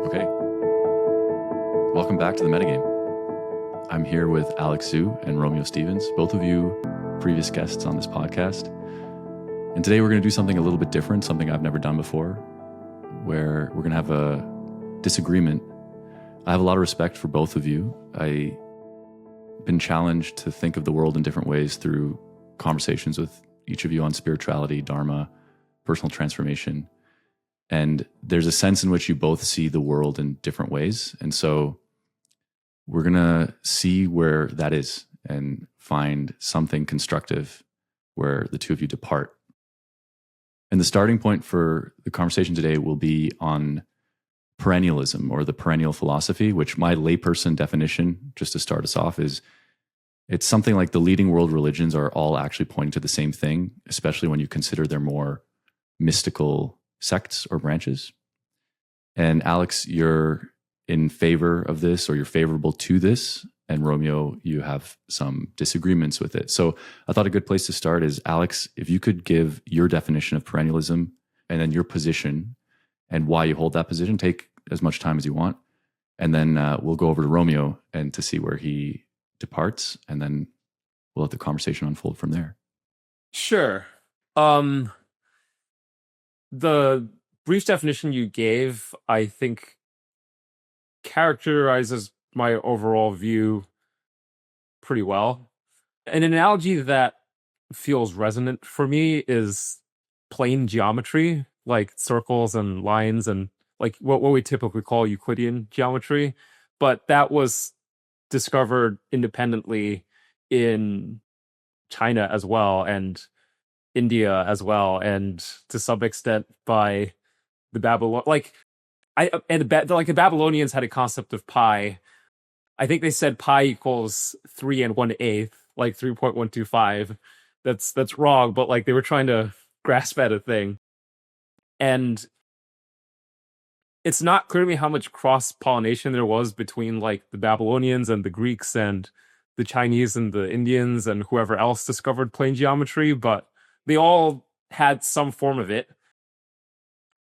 Okay. Welcome back to the Metagame. I'm here with Alex Zhu and Romeo Stevens, both of you previous guests on this podcast. And today we're going to do something a little bit different, something I've never done before, where we're going to have a disagreement. I have a lot of respect for both of you. I've been challenged to think of the world in different ways through conversations with each of you on spirituality, dharma, personal transformation. And there's a sense in which you both see the world in different ways. And so we're going to see where that is and find something constructive where the two of you depart. And the starting point for the conversation today will be on perennialism, or the perennial philosophy, which my layperson definition, just to start us off, is it's something like the leading world religions are all actually pointing to the same thing, especially when you consider their more mystical sects or branches. And Alex, you're in favor of this, or you're favorable to this, and Romeo, you have some disagreements with it. So I thought a good place to start is, Alex, if you could give your definition of perennialism and then your position and why you hold that position. Take as much time as you want, and then we'll go over to Romeo and to see where he departs, and then we'll let the conversation unfold from there. Sure. The brief definition you gave, I think, characterizes my overall view pretty well. An analogy that feels resonant for me is plane geometry, like circles and lines and like what we typically call Euclidean geometry. But that was discovered independently in China as well, and India as well, and to some extent by the the Babylonians had a concept of pi. I think they said pi equals 3 1/8, like 3.125. That's wrong, but like they were trying to grasp at a thing. And it's not clear to me how much cross-pollination there was between like the Babylonians and the Greeks and the Chinese and the Indians and whoever else discovered plane geometry, but they all had some form of it.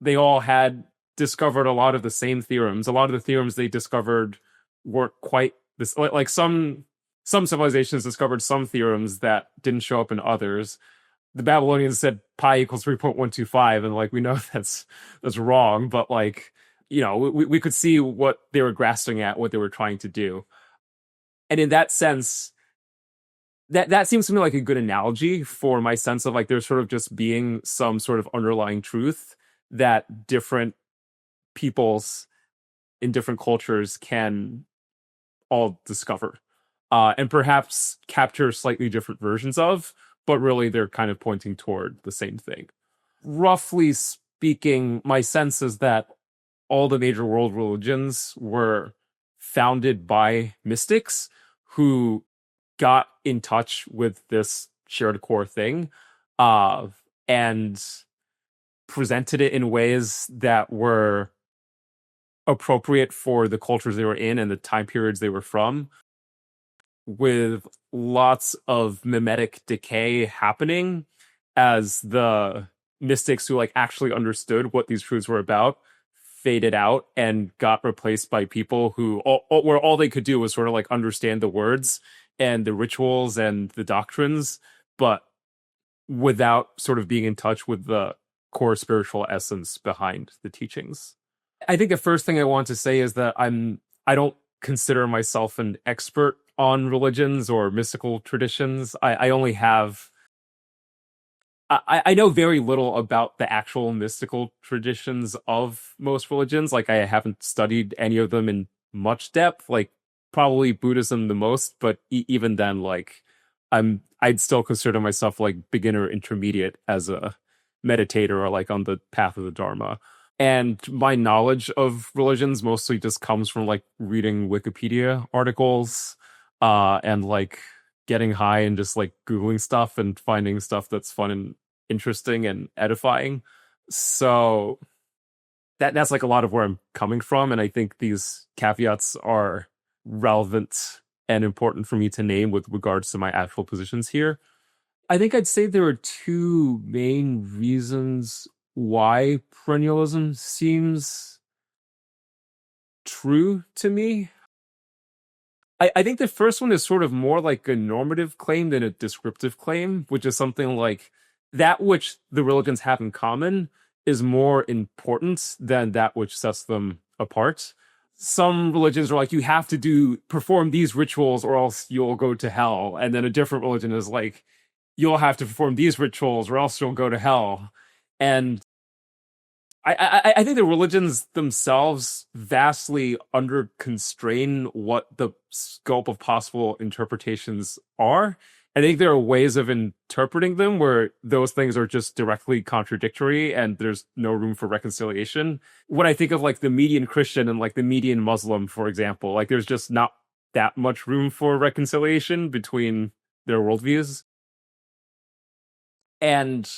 They all had discovered a lot of the same theorems. A lot of the theorems they discovered weren't quite this, like some civilizations discovered some theorems that didn't show up in others. The Babylonians said pi equals 3.125, and like we know that's wrong, but like, you know, we could see what they were grasping at, what they were trying to do. And in that sense, that seems to me like a good analogy for my sense of like there's sort of just being some sort of underlying truth that different peoples in different cultures can all discover, and perhaps capture slightly different versions of, but really they're kind of pointing toward the same thing. Roughly speaking, my sense is that all the major world religions were founded by mystics who got in touch with this shared core thing, and presented it in ways that were appropriate for the cultures they were in and the time periods they were from, with lots of mimetic decay happening as the mystics who like actually understood what these truths were about faded out and got replaced by people who where all they could do was sort of like understand the words and the rituals and the doctrines, but without sort of being in touch with the core spiritual essence behind the teachings. I think the first thing I want to say is that I don't consider myself an expert on religions or mystical traditions. I only have I know very little about the actual mystical traditions of most religions. Like I haven't studied any of them in much depth, like probably Buddhism the most, but even then, like I'd still consider myself like beginner intermediate as a meditator or like on the path of the Dharma. And my knowledge of religions mostly just comes from like reading Wikipedia articles, and like getting high and just like Googling stuff and finding stuff that's fun and interesting and edifying. So that's like a lot of where I'm coming from. And I think these caveats are relevant and important for me to name with regards to my actual positions here. I think I'd say there are two main reasons why perennialism seems true to me. I think the first one is sort of more like a normative claim than a descriptive claim, which is something like that which the religions have in common is more important than that which sets them apart. Some religions are like, you have to perform these rituals or else you'll go to hell. And then a different religion is like, you'll have to perform these rituals or else you'll go to hell. And I think the religions themselves vastly under constrain what the scope of possible interpretations are. I think there are ways of interpreting them where those things are just directly contradictory and there's no room for reconciliation. When I think of like the median Christian and like the median Muslim, for example, like there's just not that much room for reconciliation between their worldviews. And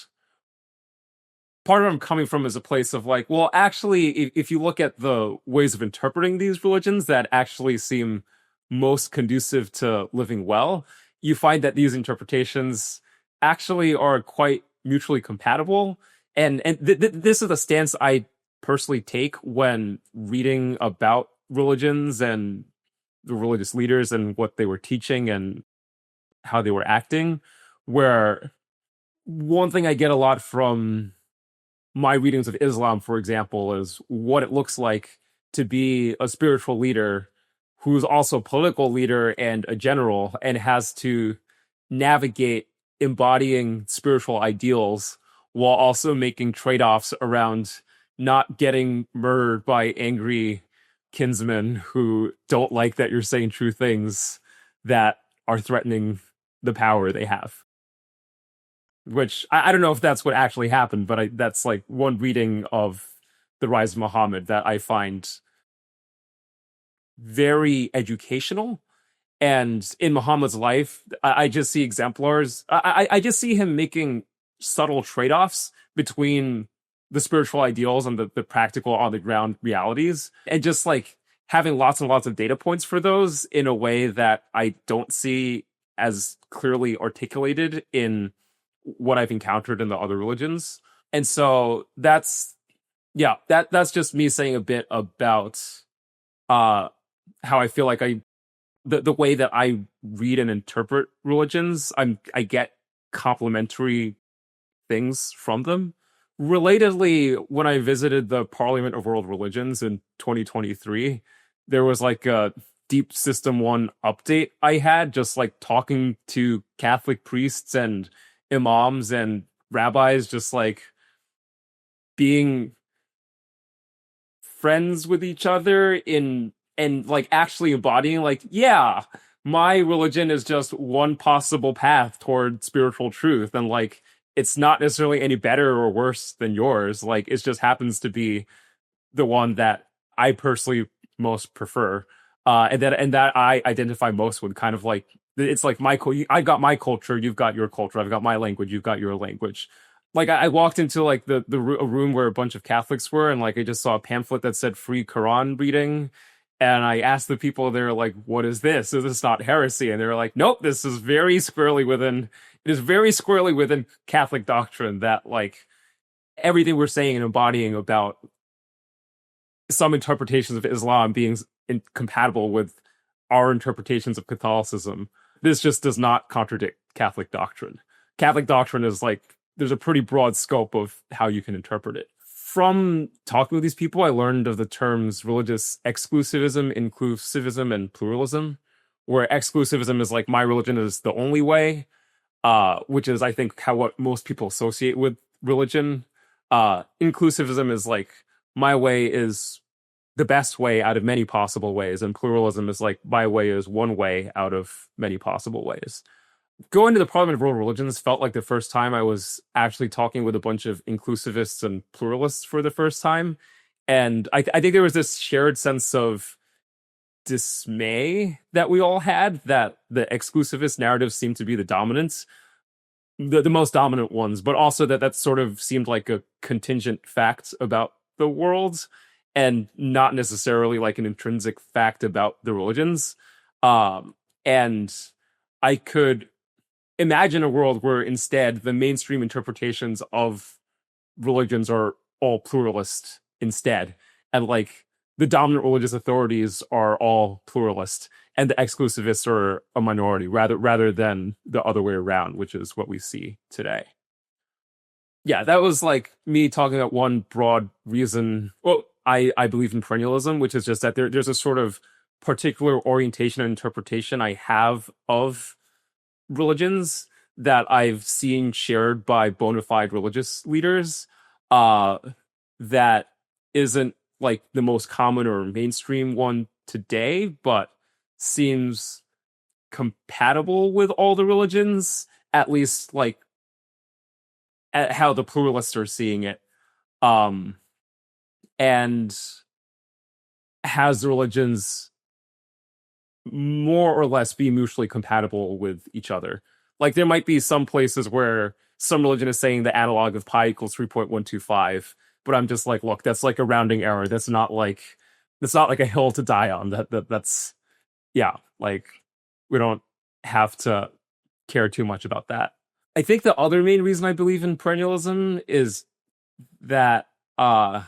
part of where I'm coming from is a place of like, well, actually, if you look at the ways of interpreting these religions that actually seem most conducive to living well, you find that these interpretations actually are quite mutually compatible. And this is the stance I personally take when reading about religions and the religious leaders and what they were teaching and how they were acting, where one thing I get a lot from my readings of Islam, for example, is what it looks like to be a spiritual leader who's also a political leader and a general and has to navigate embodying spiritual ideals while also making trade-offs around not getting murdered by angry kinsmen who don't like that you're saying true things that are threatening the power they have. Which I don't know if that's what actually happened, but that's like one reading of The Rise of Muhammad that I find very educational. And in Muhammad's life, I just see exemplars. I just see him making subtle trade-offs between the spiritual ideals and the practical on the ground realities, and just like having lots and lots of data points for those in a way that I don't see as clearly articulated in what I've encountered in the other religions. And so that's just me saying a bit about how I feel like the way that I read and interpret religions, I get complementary things from them. Relatedly, when I visited the Parliament of World Religions in 2023, there was like a Deep System 1 update I had, just like talking to Catholic priests and imams and rabbis, just like being friends with each other and like actually embodying like, yeah, my religion is just one possible path toward spiritual truth, and like it's not necessarily any better or worse than yours, like it just happens to be the one that I personally most prefer, and that I identify most with. Kind of like, it's like I got my culture, you've got your culture, I've got my language, you've got your language. Like I walked into like a room where a bunch of Catholics were, and like I just saw a pamphlet that said free Quran reading, and I asked the people, they're like, "What is this? Is this not heresy?" And they were like, "Nope, this is very squarely within. It is very squarely within Catholic doctrine that like everything we're saying and embodying about some interpretations of Islam being incompatible with our interpretations of Catholicism. This just does not contradict Catholic doctrine. Catholic doctrine is like, there's a pretty broad scope of how you can interpret it." From talking with these people, I learned of the terms religious exclusivism, inclusivism, and pluralism, where exclusivism is like, my religion is the only way, which is, I think, what most people associate with religion. Inclusivism is like, my way is the best way out of many possible ways, and pluralism is like, my way is one way out of many possible ways. Going to the Parliament of World Religions felt like the first time I was actually talking with a bunch of inclusivists and pluralists for the first time. And I think there was this shared sense of dismay that we all had, that the exclusivist narratives seemed to be the dominant, the most dominant ones, but also that sort of seemed like a contingent fact about the world and not necessarily like an intrinsic fact about the religions. And I could imagine a world where instead the mainstream interpretations of religions are all pluralist instead. And like the dominant religious authorities are all pluralist and the exclusivists are a minority, rather than the other way around, which is what we see today. Yeah, that was like me talking about one broad reason. Well, I believe in perennialism, which is just that there's a sort of particular orientation and interpretation I have of religions that I've seen shared by bona fide religious leaders, that isn't like the most common or mainstream one today, but seems compatible with all the religions, at least like at how the pluralists are seeing it, and has the religions more or less be mutually compatible with each other. Like there might be some places where some religion is saying the analog of pi equals 3.125, but I'm just like, look, that's like a rounding error. That's not like a hill to die on. That's yeah, like we don't have to care too much about that. I think the other main reason I believe in perennialism is that as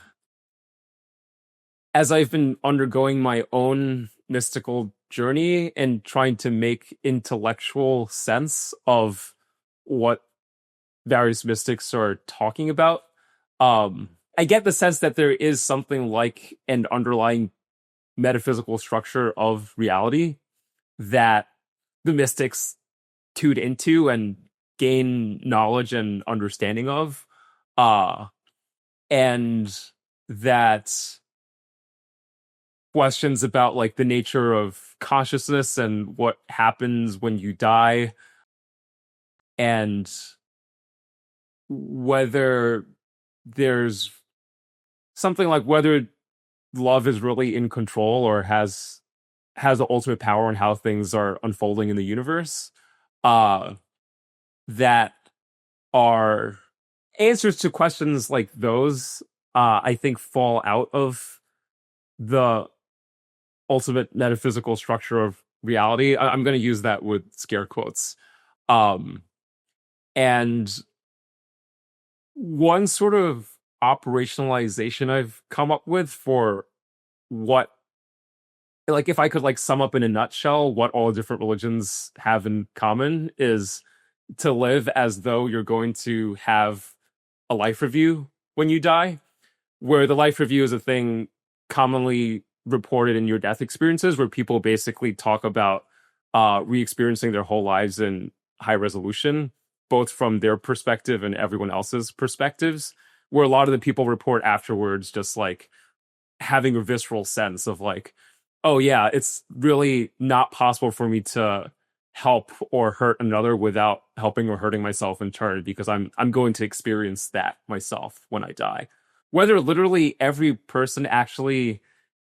I've been undergoing my own mystical journey and trying to make intellectual sense of what various mystics are talking about, I get the sense that there is something like an underlying metaphysical structure of reality that the mystics tune into and gain knowledge and understanding of, and that questions about like the nature of consciousness and what happens when you die, and whether there's something like whether love is really in control or has the ultimate power in how things are unfolding in the universe, that are answers to questions like those, I think fall out of the ultimate metaphysical structure of reality. I'm going to use that with scare quotes. And one sort of operationalization I've come up with for what, like, if I could like sum up in a nutshell what all different religions have in common, is to live as though you're going to have a life review when you die, where the life review is a thing commonly reported in your death experiences, where people basically talk about re-experiencing their whole lives in high resolution, both from their perspective and everyone else's perspectives, where a lot of the people report afterwards just like having a visceral sense of like, oh yeah, it's really not possible for me to help or hurt another without helping or hurting myself in turn, because I'm going to experience that myself when I die. Whether literally every person actually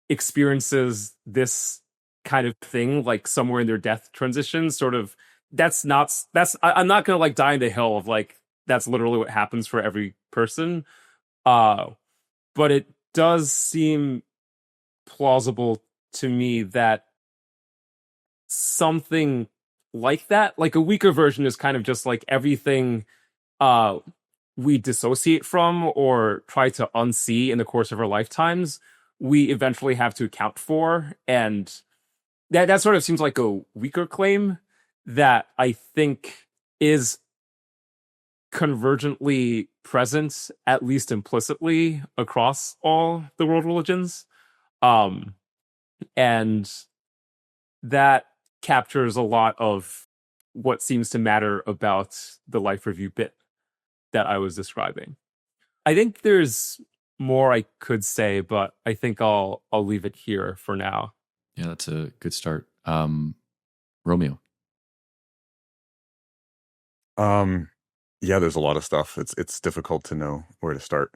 experiences this kind of thing, like somewhere in their death transition, sort of, I'm not gonna like die in the hill of like that's literally what happens for every person. But it does seem plausible to me that something like that, like a weaker version, is kind of just like everything we dissociate from or try to unsee in the course of our lifetimes, we eventually have to account for. And that sort of seems like a weaker claim that I think is convergently present, at least implicitly, across all the world religions. And that captures a lot of what seems to matter about the life review bit that I was describing. I think there's more I could say, but I think I'll leave it here for now. Yeah, that's a good start. Romeo. Yeah, there's a lot of stuff. It's difficult to know where to start.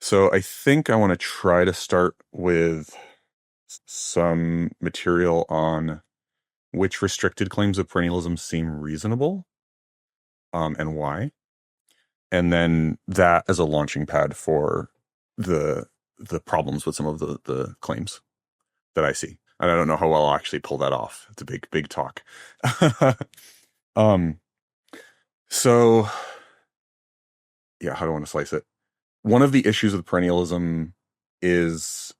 So I think I want to try to start with some material on which restricted claims of perennialism seem reasonable, and why. And then that as a launching pad for the problems with some of the claims that I see. And I don't know how well I'll actually pull that off. It's a big talk. So yeah, how do I want to slice it? one of the issues with perennialism is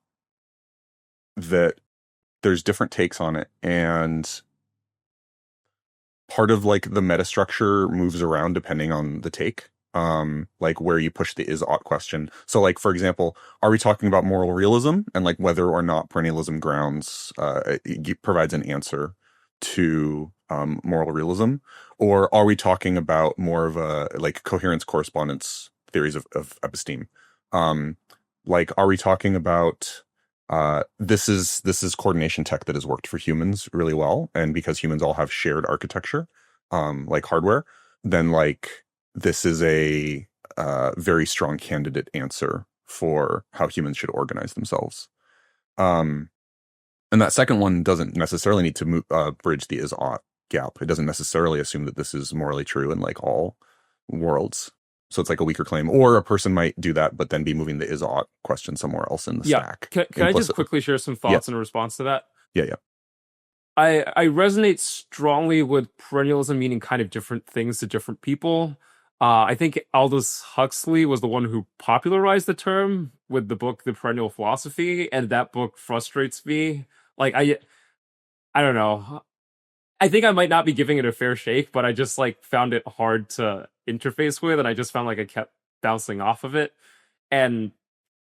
that there's different takes on it, and part of like the metastructure moves around depending on the take, like where you push the is-ought question. So like, for example, are we talking about moral realism and like whether or not perennialism grounds it provides an answer to moral realism, or are we talking about more of a like coherence correspondence theories of episteme? Like, are we talking about this is coordination tech that has worked for humans really well, and because humans all have shared architecture, like hardware, then like this is a very strong candidate answer for how humans should organize themselves. And that second one doesn't necessarily need to bridge the is-ought gap. It doesn't necessarily assume that this is morally true in like all worlds. So it's like a weaker claim, or a person might do that, but then be moving the is-ought question somewhere else in the stack. Can I just quickly share some thoughts in response to that? Yeah. I resonate strongly with perennialism meaning kind of different things to different people. I think Aldous Huxley was the one who popularized the term with the book The Perennial Philosophy, and that book frustrates me. Like, I don't know. I think I might not be giving it a fair shake, but I just like found it hard to interface with, and I just found like I kept bouncing off of it. And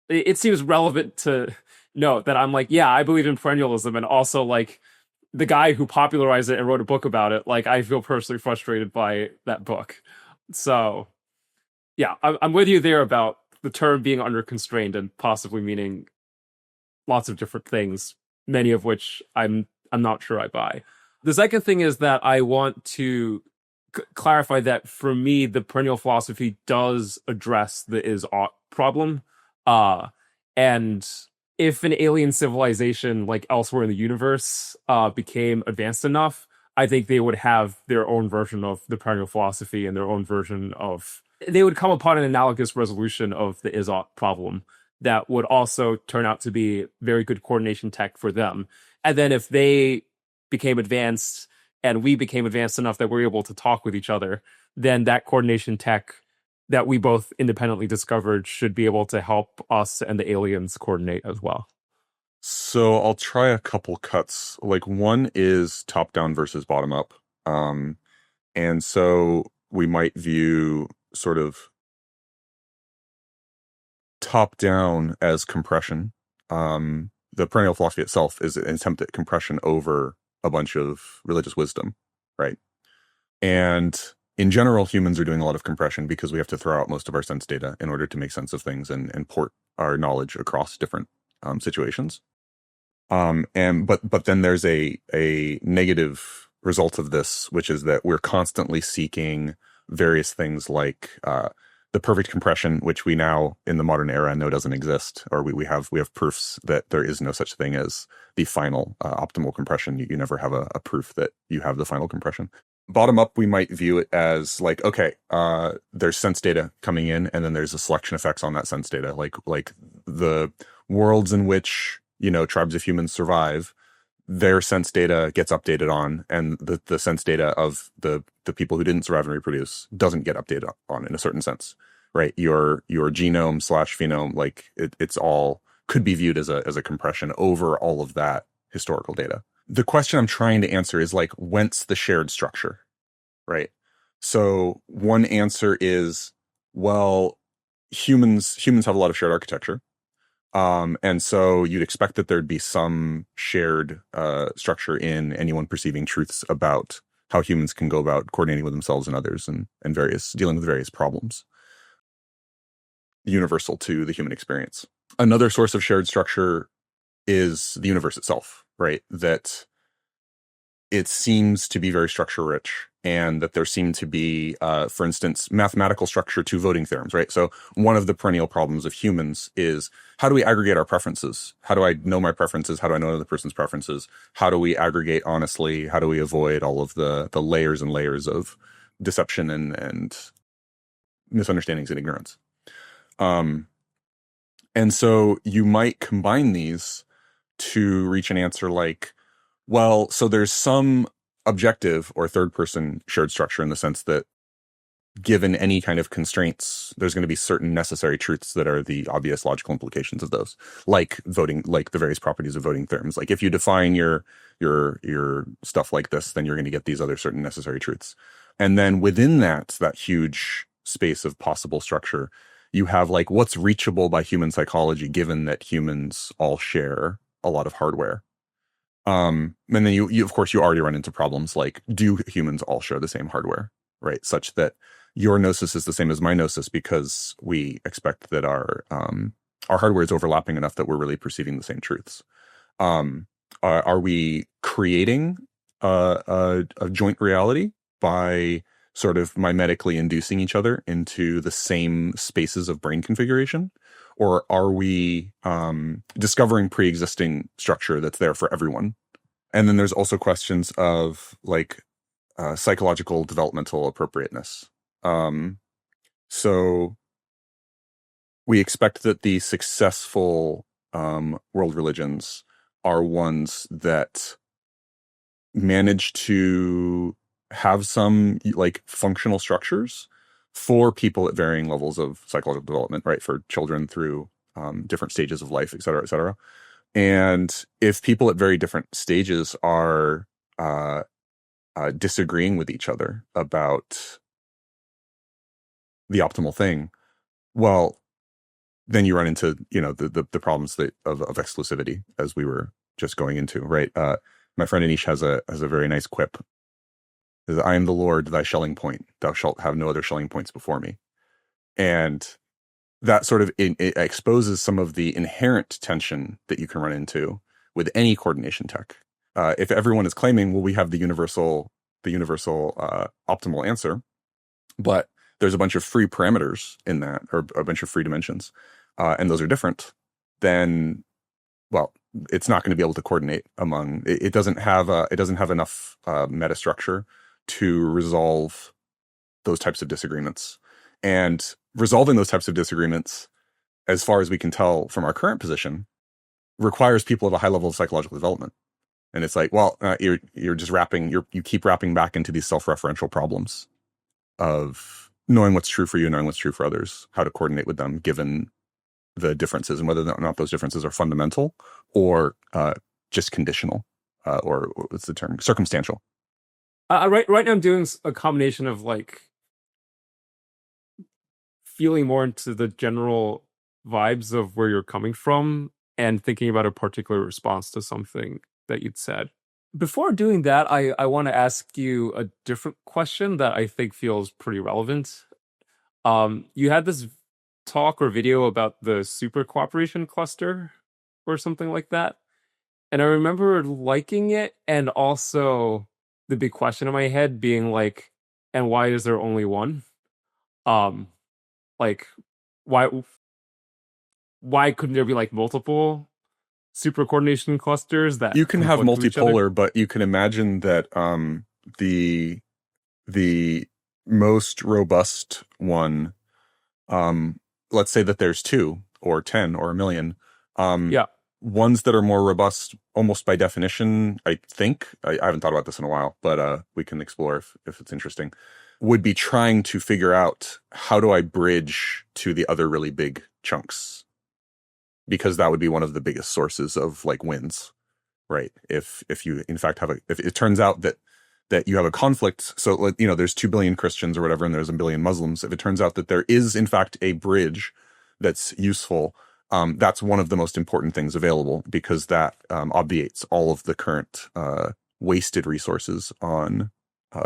it seems relevant to note that I'm like, yeah, I believe in perennialism, and also like the guy who popularized it and wrote a book about it, like I feel personally frustrated by that book. So yeah, I'm with you there about the term being under constrained and possibly meaning lots of different things, many of which I'm not sure I buy. The second thing is that I want to clarify that for me, the perennial philosophy does address the is-ought problem. And if an alien civilization like elsewhere in the universe became advanced enough, I think they would have their own version of the perennial philosophy and their own version of... They would come upon an analogous resolution of the is-ought problem that would also turn out to be very good coordination tech for them. And then if they became advanced and we became advanced enough that we're able to talk with each other, then that coordination tech that we both independently discovered should be able to help us and the aliens coordinate as well. So I'll try a couple cuts. Like, one is top down versus bottom up. And so we might view sort of top down as compression. The perennial philosophy itself is an attempt at compression over a bunch of religious wisdom, right? And in general, humans are doing a lot of compression because we have to throw out most of our sense data in order to make sense of things and port our knowledge across different situations. But then there's a negative result of this, which is that we're constantly seeking various things like the perfect compression, which we now in the modern era know doesn't exist, or we have proofs that there is no such thing as the final optimal compression. You never have a proof that you have the final compression. Bottom up, we might view it as like, okay, there's sense data coming in, and then there's a selection effects on that sense data, like the worlds in which, you know, tribes of humans survive, their sense data gets updated on, and the sense data of the people who didn't survive and reproduce doesn't get updated on, in a certain sense, right? Your genome / phenome, like it's all could be viewed as a compression over all of that historical data. The question I'm trying to answer is like, whence the shared structure, right? So one answer is, well, humans have a lot of shared architecture. And so you'd expect that there'd be some shared structure in anyone perceiving truths about how humans can go about coordinating with themselves and others and dealing with various problems universal to the human experience. Another source of shared structure is the universe itself, right? That it seems to be very structure rich, and that there seem to be, for instance, mathematical structure to voting theorems, right? So one of the perennial problems of humans is, how do we aggregate our preferences? How do I know my preferences? How do I know another person's preferences? How do we aggregate honestly? How do we avoid all of the layers and layers of deception and misunderstandings and ignorance? And so you might combine these to reach an answer like, well, so there's some objective or third person shared structure in the sense that given any kind of constraints, there's going to be certain necessary truths that are the obvious logical implications of those, like voting, like the various properties of voting terms. Like if you define your stuff like this, then you're going to get these other certain necessary truths. And then within that huge space of possible structure, you have like what's reachable by human psychology, given that humans all share a lot of hardware. And then you of course you already run into problems like, do humans all share the same hardware, right? Such that your gnosis is the same as my gnosis because we expect that our hardware is overlapping enough that we're really perceiving the same truths. Are we creating a joint reality by sort of mimetically inducing each other into the same spaces of brain configuration? Or are we discovering pre-existing structure that's there for everyone? And then there's also questions of like psychological developmental appropriateness. So we expect that the successful world religions are ones that manage to have some like functional structures for people at varying levels of psychological development, right? For children through different stages of life, et cetera, et cetera. And if people at very different stages are disagreeing with each other about the optimal thing, well, then you run into, you know, the problems of exclusivity, as we were just going into, right? My friend Anish has a very nice quip. I am the Lord, thy shelling point. Thou shalt have no other shelling points before me. And that sort of it exposes some of the inherent tension that you can run into with any coordination tech. If everyone is claiming, well, we have the universal optimal answer, but there's a bunch of free parameters in that, or a bunch of free dimensions, and those are different, then, well, it's not going to be able to coordinate among. It doesn't have enough metastructure to resolve those types of disagreements. And resolving those types of disagreements, as far as we can tell from our current position, requires people of a high level of psychological development. And it's like, well, you're just you keep wrapping back into these self-referential problems of knowing what's true for you, knowing what's true for others, how to coordinate with them given the differences, and whether or not those differences are fundamental or just conditional, or what's the term? Circumstantial. Right now I'm doing a combination of like feeling more into the general vibes of where you're coming from and thinking about a particular response to something that you'd said. Before doing that, I want to ask you a different question that I think feels pretty relevant. You had this talk or video about the Supercooperation cluster or something like that. And I remember liking it, and also the big question in my head being like, and why is there only one? Like why couldn't there be like multiple super coordination clusters that you can have conflict with each other? multipolar, but you can imagine that the most robust one, let's say that there's 2 or 10 or 1 million, Yeah. ones that are more robust almost by definition, I think, I haven't thought about this in a while, but we can explore if it's interesting, would be trying to figure out, how do I bridge to the other really big chunks? Because that would be one of the biggest sources of like wins, right? If you in fact if it turns out that you have a conflict, so you know, there's 2 billion Christians or whatever, and there's 1 billion Muslims. If it turns out that there is in fact a bridge that's useful, that's one of the most important things available, because that obviates all of the current wasted resources on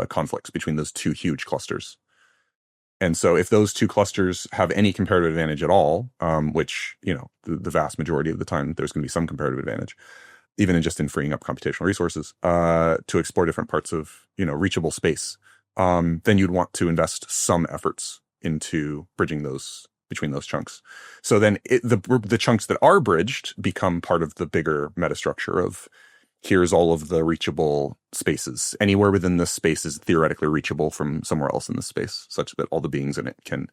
conflicts between those 2 huge clusters. And so if those 2 clusters have any comparative advantage at all, which, you know, the vast majority of the time there's going to be some comparative advantage, even in freeing up computational resources to explore different parts of, you know, reachable space, then you'd want to invest some efforts into bridging those between those chunks. So then the chunks that are bridged become part of the bigger metastructure of, here's all of the reachable spaces. Anywhere within this space is theoretically reachable from somewhere else in the space, such that all the beings in it can,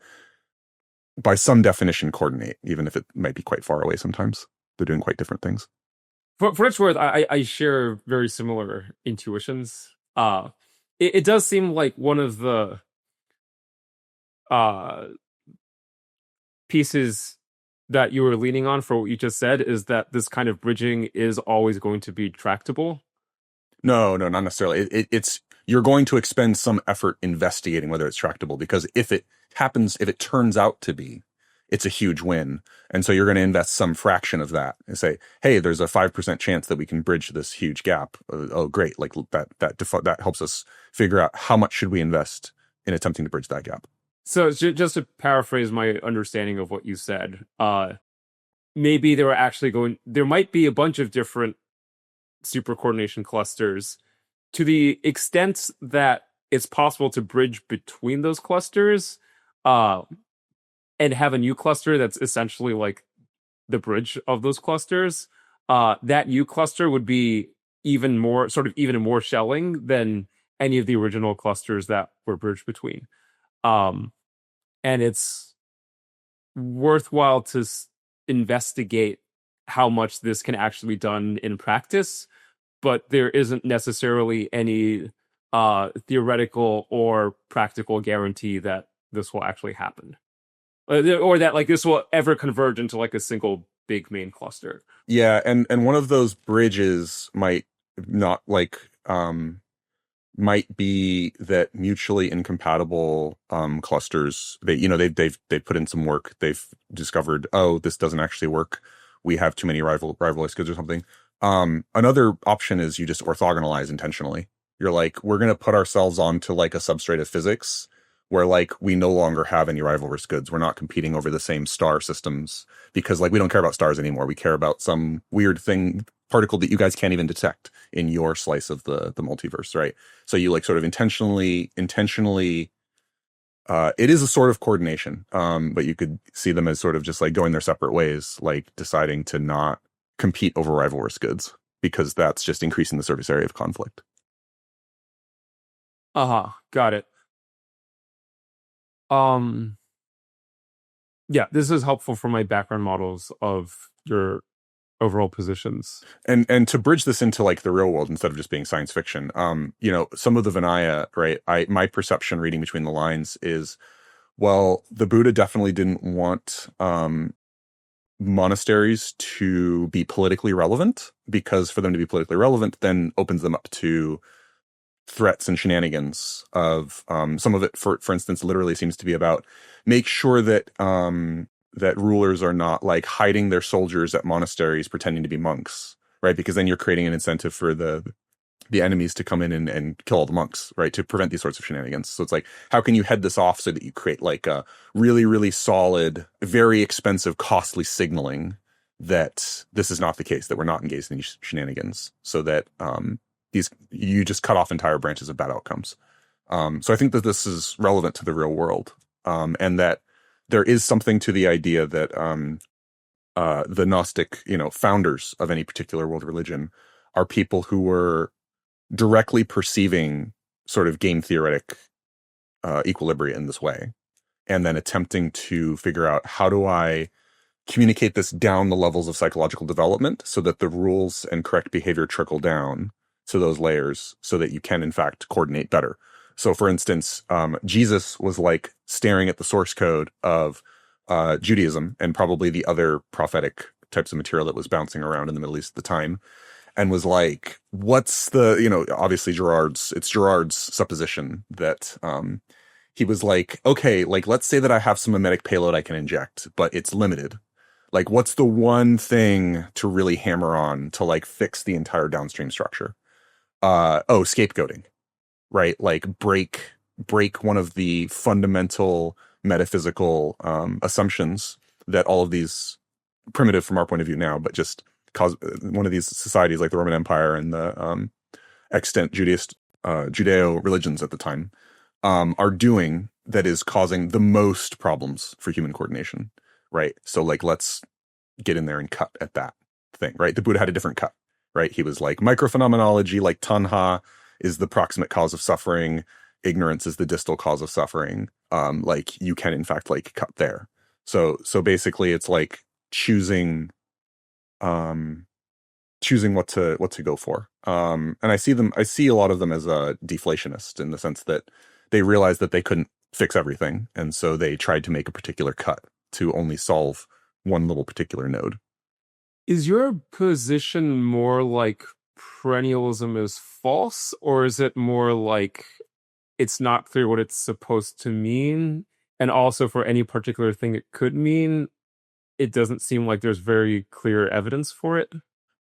by some definition, coordinate, even if it might be quite far away sometimes. They're doing quite different things. For what it's worth, I share very similar intuitions. It does seem like one of the pieces that you were leaning on for what you just said is that this kind of bridging is always going to be tractable? No, not necessarily. It's you're going to expend some effort investigating whether it's tractable, because if it turns out to be, it's a huge win. And so you're going to invest some fraction of that and say, hey, there's a 5% chance that we can bridge this huge gap. Oh, great. Like that helps us figure out how much should we invest in attempting to bridge that gap. So just to paraphrase my understanding of what you said, maybe there might be a bunch of different super coordination clusters. To the extent that it's possible to bridge between those clusters, and have a new cluster that's essentially like the bridge of those clusters, that new cluster would be even more shelling than any of the original clusters that were bridged between. And it's worthwhile to investigate how much this can actually be done in practice, but there isn't necessarily any theoretical or practical guarantee that this will actually happen. Or that like this will ever converge into like a single big main cluster. Yeah, and one of those bridges might not like might be that mutually incompatible clusters. They've put in some work. They've discovered, oh, this doesn't actually work. We have too many rivalrous goods or something. Another option is you just orthogonalize intentionally. You're like, we're gonna put ourselves onto like a substrate of physics where like we no longer have any rivalrous goods. We're not competing over the same star systems because like we don't care about stars anymore. We care about some weird particle that you guys can't even detect in your slice of the multiverse, right? So you like sort of intentionally it is a sort of coordination, but you could see them as sort of just like going their separate ways, like deciding to not compete over rivalrous goods because that's just increasing the surface area of conflict. Got it. Yeah, this is helpful for my background models of your overall positions. And to bridge this into like the real world instead of just being science fiction, some of the Vinaya, right? My perception reading between the lines is, well, the Buddha definitely didn't want monasteries to be politically relevant, because for them to be politically relevant then opens them up to threats and shenanigans of some of it, for instance, literally seems to be about make sure that that rulers are not like hiding their soldiers at monasteries pretending to be monks, right? Because then you're creating an incentive for the enemies to come in and kill all the monks, right? To prevent these sorts of shenanigans. So it's like, how can you head this off so that you create like a really, really solid, very expensive, costly signaling that this is not the case, that we're not engaged in these shenanigans, so that you just cut off entire branches of bad outcomes. So I think that this is relevant to the real world, and that there is something to the idea that the Gnostic, founders of any particular world religion are people who were directly perceiving sort of game theoretic equilibria in this way, and then attempting to figure out, how do I communicate this down the levels of psychological development so that the rules and correct behavior trickle down to those layers so that you can in fact coordinate better. So for instance, Jesus was like staring at the source code of Judaism and probably the other prophetic types of material that was bouncing around in the Middle East at the time, and was like, what's the, obviously it's Girard's supposition that he was like, okay, like let's say that I have some mimetic payload I can inject, but it's limited. Like, what's the one thing to really hammer on to like fix the entire downstream structure? Scapegoating, right? Like break one of the fundamental metaphysical assumptions that all of these, primitive from our point of view now, but just cause one of these societies like the Roman Empire and the extant Judeo religions at the time are doing, that is causing the most problems for human coordination, right? So like, let's get in there and cut at that thing, right? The Buddha had a different cut, right? He was like, microphenomenology, like tanha, is the proximate cause of suffering. Ignorance is the distal cause of suffering. Like you can in fact like cut there. So basically it's like choosing what to go for. And I see a lot of them as a deflationist, in the sense that they realized that they couldn't fix everything. And so they tried to make a particular cut to only solve one little particular node. Is your position more like perennialism is false, or is it more like it's not clear what it's supposed to mean? And also for any particular thing it could mean, it doesn't seem like there's very clear evidence for it.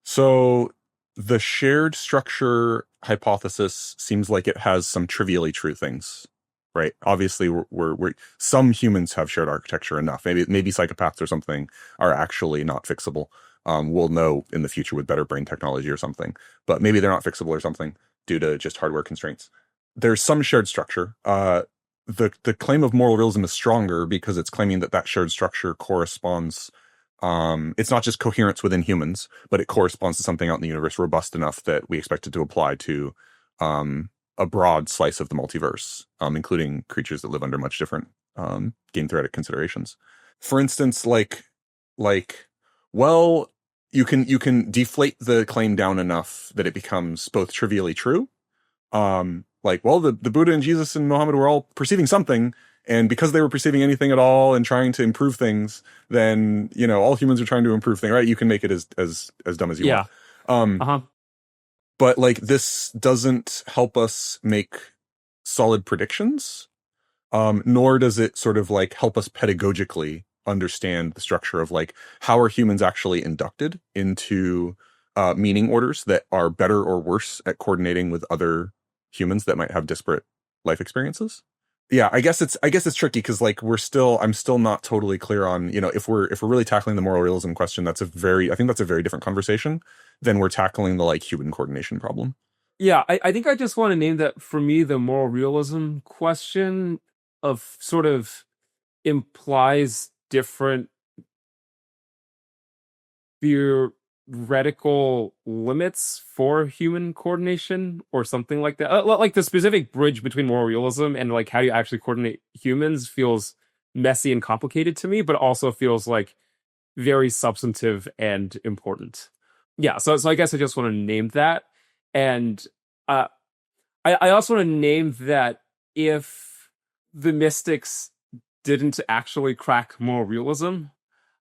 So the shared structure hypothesis seems like it has some trivially true things, right? Obviously, we're some humans have shared architecture enough. Maybe psychopaths or something are actually not fixable. We'll know in the future with better brain technology or something, but maybe they're not fixable or something due to just hardware constraints. There's some shared structure. The claim of moral realism is stronger because it's claiming that shared structure corresponds. It's not just coherence within humans, but it corresponds to something out in the universe robust enough that we expect it to apply to a broad slice of the multiverse, including creatures that live under much different game theoretic considerations. For instance, well, you can deflate the claim down enough that it becomes both trivially true. Well, the Buddha and Jesus and Muhammad were all perceiving something, and because they were perceiving anything at all and trying to improve things, then, all humans are trying to improve things, right? You can make it as dumb as you want. But this doesn't help us make solid predictions, nor does it sort of help us pedagogically understand the structure of how are humans actually inducted into meaning orders that are better or worse at coordinating with other humans that might have disparate life experiences. Yeah, I guess it's tricky because I'm still not totally clear on, if we're really tackling the moral realism question, I think that's a very different conversation than we're tackling the human coordination problem. Yeah, I think I just want to name that for me, the moral realism question of sort of implies different theoretical limits for human coordination or something like that. Like the specific bridge between moral realism and how do you actually coordinate humans feels messy and complicated to me, but also feels very substantive and important. Yeah, so I guess I just want to name that. And I also want to name that if the mystics didn't actually crack moral realism,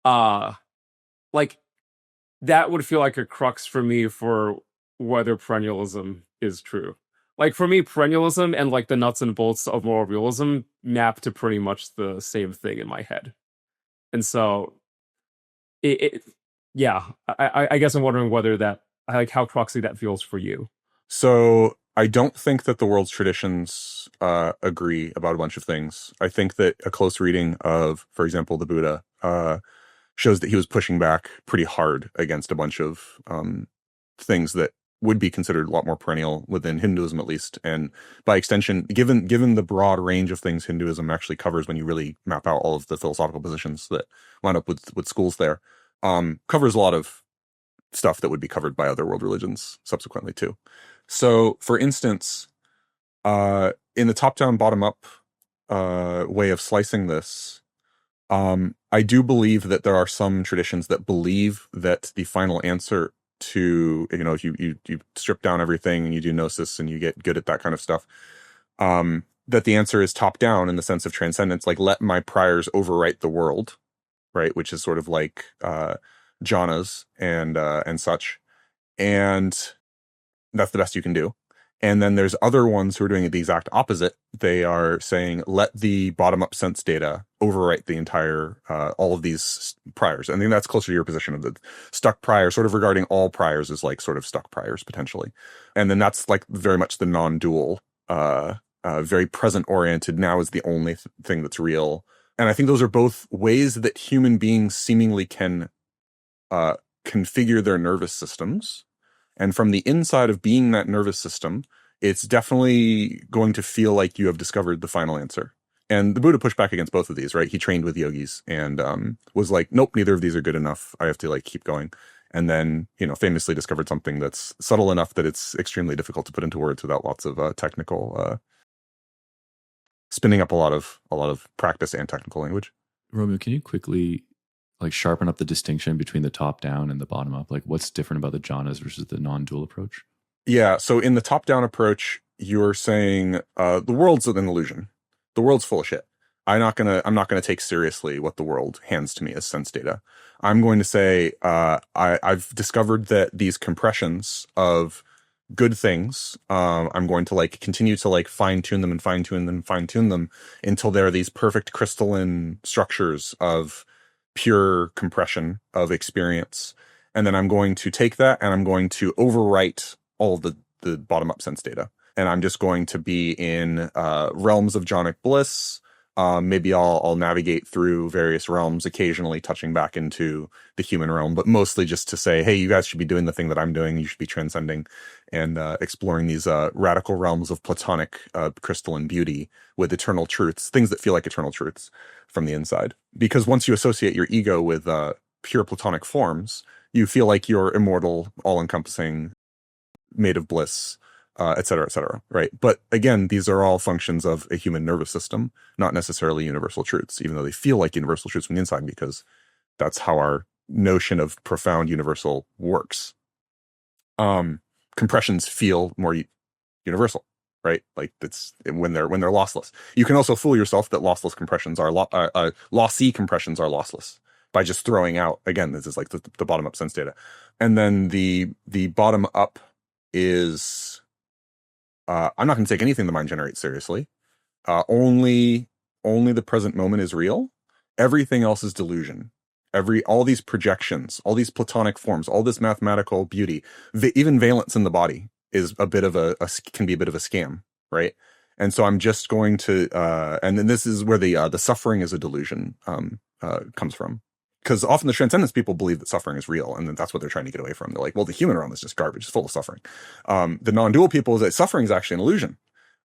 that would feel like a crux for me for whether perennialism is true. For me, perennialism and the nuts and bolts of moral realism map to pretty much the same thing in my head. And so I guess I'm wondering whether that, how cruxy that feels for you. So I don't think that the world's traditions agree about a bunch of things. I think that a close reading of, for example, the Buddha shows that he was pushing back pretty hard against a bunch of things that would be considered a lot more perennial within Hinduism, at least. And by extension, given the broad range of things Hinduism actually covers when you really map out all of the philosophical positions that line up with schools there, covers a lot of stuff that would be covered by other world religions subsequently too. So, for instance, in the top-down, bottom-up way of slicing this, I do believe that there are some traditions that believe that the final answer to, if you strip down everything and you do Gnosis and you get good at that kind of stuff, that the answer is top-down in the sense of transcendence, let my priors overwrite the world, right? Which is sort of jhanas and such. And that's the best you can do. And then there's other ones who are doing the exact opposite. They are saying, let the bottom-up sense data overwrite the entire, all of these priors. I think that's closer to your position of the stuck prior, sort of regarding all priors as sort of stuck priors, potentially. And then that's very much the non-dual, very present-oriented, now is the only thing that's real. And I think those are both ways that human beings seemingly can configure their nervous systems. And from the inside of being that nervous system, it's definitely going to feel like you have discovered the final answer. And the Buddha pushed back against both of these, right? He trained with yogis and was like, nope, neither of these are good enough. I have to keep going. And then, famously discovered something that's subtle enough that it's extremely difficult to put into words without lots of technical, spinning up a lot of practice and technical language. Romeo, can you quickly sharpen up the distinction between the top down and the bottom up? What's different about the jhanas versus the non-dual approach? Yeah, so in the top down approach, you're saying the world's an illusion. the world's full of shit. I'm not gonna take seriously what the world hands to me as sense data. I'm going to say, I've discovered that these compressions of good things, I'm going to like continue to like fine tune them until there are these perfect crystalline structures of pure compression of experience. And then I'm going to take that and I'm going to overwrite all of the bottom up sense data. And I'm just going to be in realms of jhanic bliss. Maybe I'll navigate through various realms, occasionally touching back into the human realm, but mostly just to say, hey, you guys should be doing the thing that I'm doing. You should be transcending and exploring these radical realms of platonic crystalline beauty with eternal truths, things that feel like eternal truths from the inside. Because once you associate your ego with pure platonic forms, you feel like you're immortal, all-encompassing, made of bliss, et cetera, right? But again, these are all functions of a human nervous system, not necessarily universal truths, even though they feel like universal truths from the inside, because that's how our notion of profound universal works. Compressions feel more universal, right? Like it's when they're lossless. You can also fool yourself that lossless compressions are lossy compressions are lossless by just throwing out, again, this is like the bottom up sense data. And then the bottom up is, I'm not going to take anything the mind generates seriously. Only the present moment is real. Everything else is delusion. All these projections, all these platonic forms, all this mathematical beauty, even valence in the body is a bit of can be a bit of a scam, right? And so I'm just going to, and then this is where the suffering is a delusion comes from. Because often the transcendence people believe that suffering is real, and that's what they're trying to get away from. They're like, well, the human realm is just garbage, it's full of suffering. The non-dual people is that suffering is actually an illusion.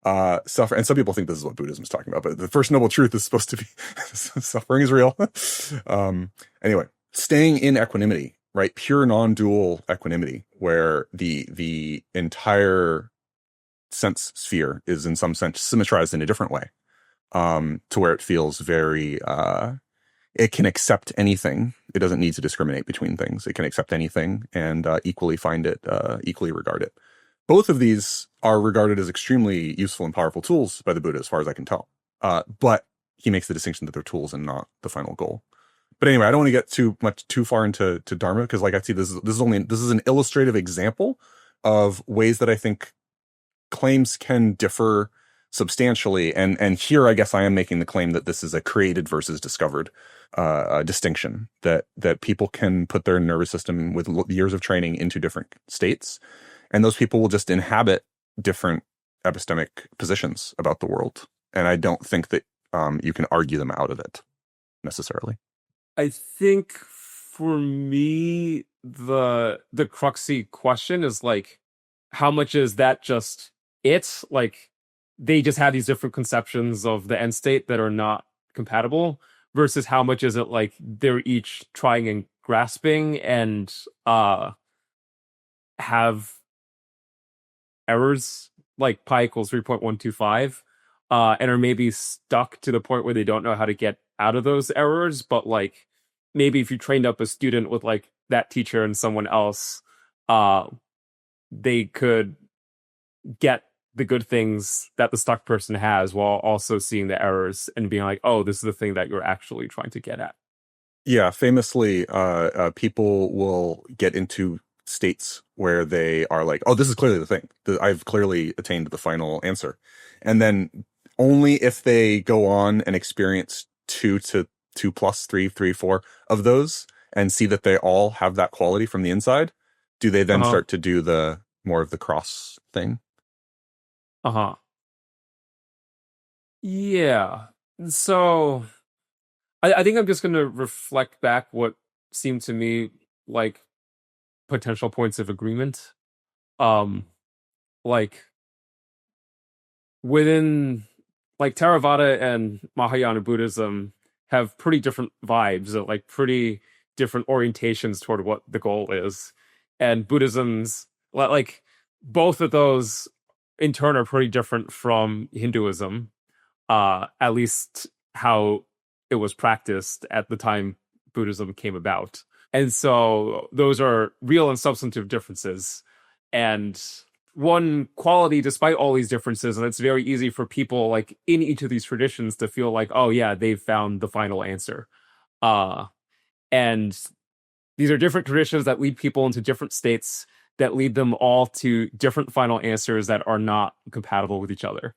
And some people think this is what Buddhism is talking about, but the first noble truth is supposed to be suffering is real. Anyway, staying in equanimity, right? Pure non-dual equanimity, where the entire sense sphere is in some sense symmetrized in a different way, to where it feels very, it can accept anything. It doesn't need to discriminate between things. It can accept anything and equally regard it. Both of these are regarded as extremely useful and powerful tools by the Buddha, as far as I can tell. But he makes the distinction that they're tools and not the final goal. But anyway, I don't want to get too far into Dharma, because like I see, this is an illustrative example of ways that I think claims can differ substantially. And here, I guess I am making the claim that this is a created versus discovered distinction, that people can put their nervous system with years of training into different states, and those people will just inhabit different epistemic positions about the world. And I don't think that you can argue them out of it necessarily. I think for me, the cruxy question is like, how much is that just it? Like, they just have these different conceptions of the end state that are not compatible, versus how much is it like they're each trying and grasping and have errors, like pi equals 3.125, and are maybe stuck to the point where they don't know how to get out of those errors. But like, maybe if you trained up a student with like that teacher and someone else, they could get the good things that the stuck person has while also seeing the errors and being like, oh, this is the thing that you're actually trying to get at. Yeah, famously, people will get into states where they are like, oh, this is clearly the thing. I've clearly attained the final answer. And then only if they go on and experience 2 plus 3, 4 of those and see that they all have that quality from the inside, do they then start to do the more of the cross thing? Yeah. So I think I'm just going to reflect back what seemed to me like potential points of agreement. Like within like Theravada and Mahayana Buddhism have pretty different vibes, like pretty different orientations toward what the goal is. And Buddhism's like both of those in turn are pretty different from Hinduism, at least how it was practiced at the time Buddhism came about. And so those are real and substantive differences. And one quality despite all these differences, and it's very easy for people like in each of these traditions to feel like, oh yeah, they've found the final answer. And these are different traditions that lead people into different states that lead them all to different final answers that are not compatible with each other.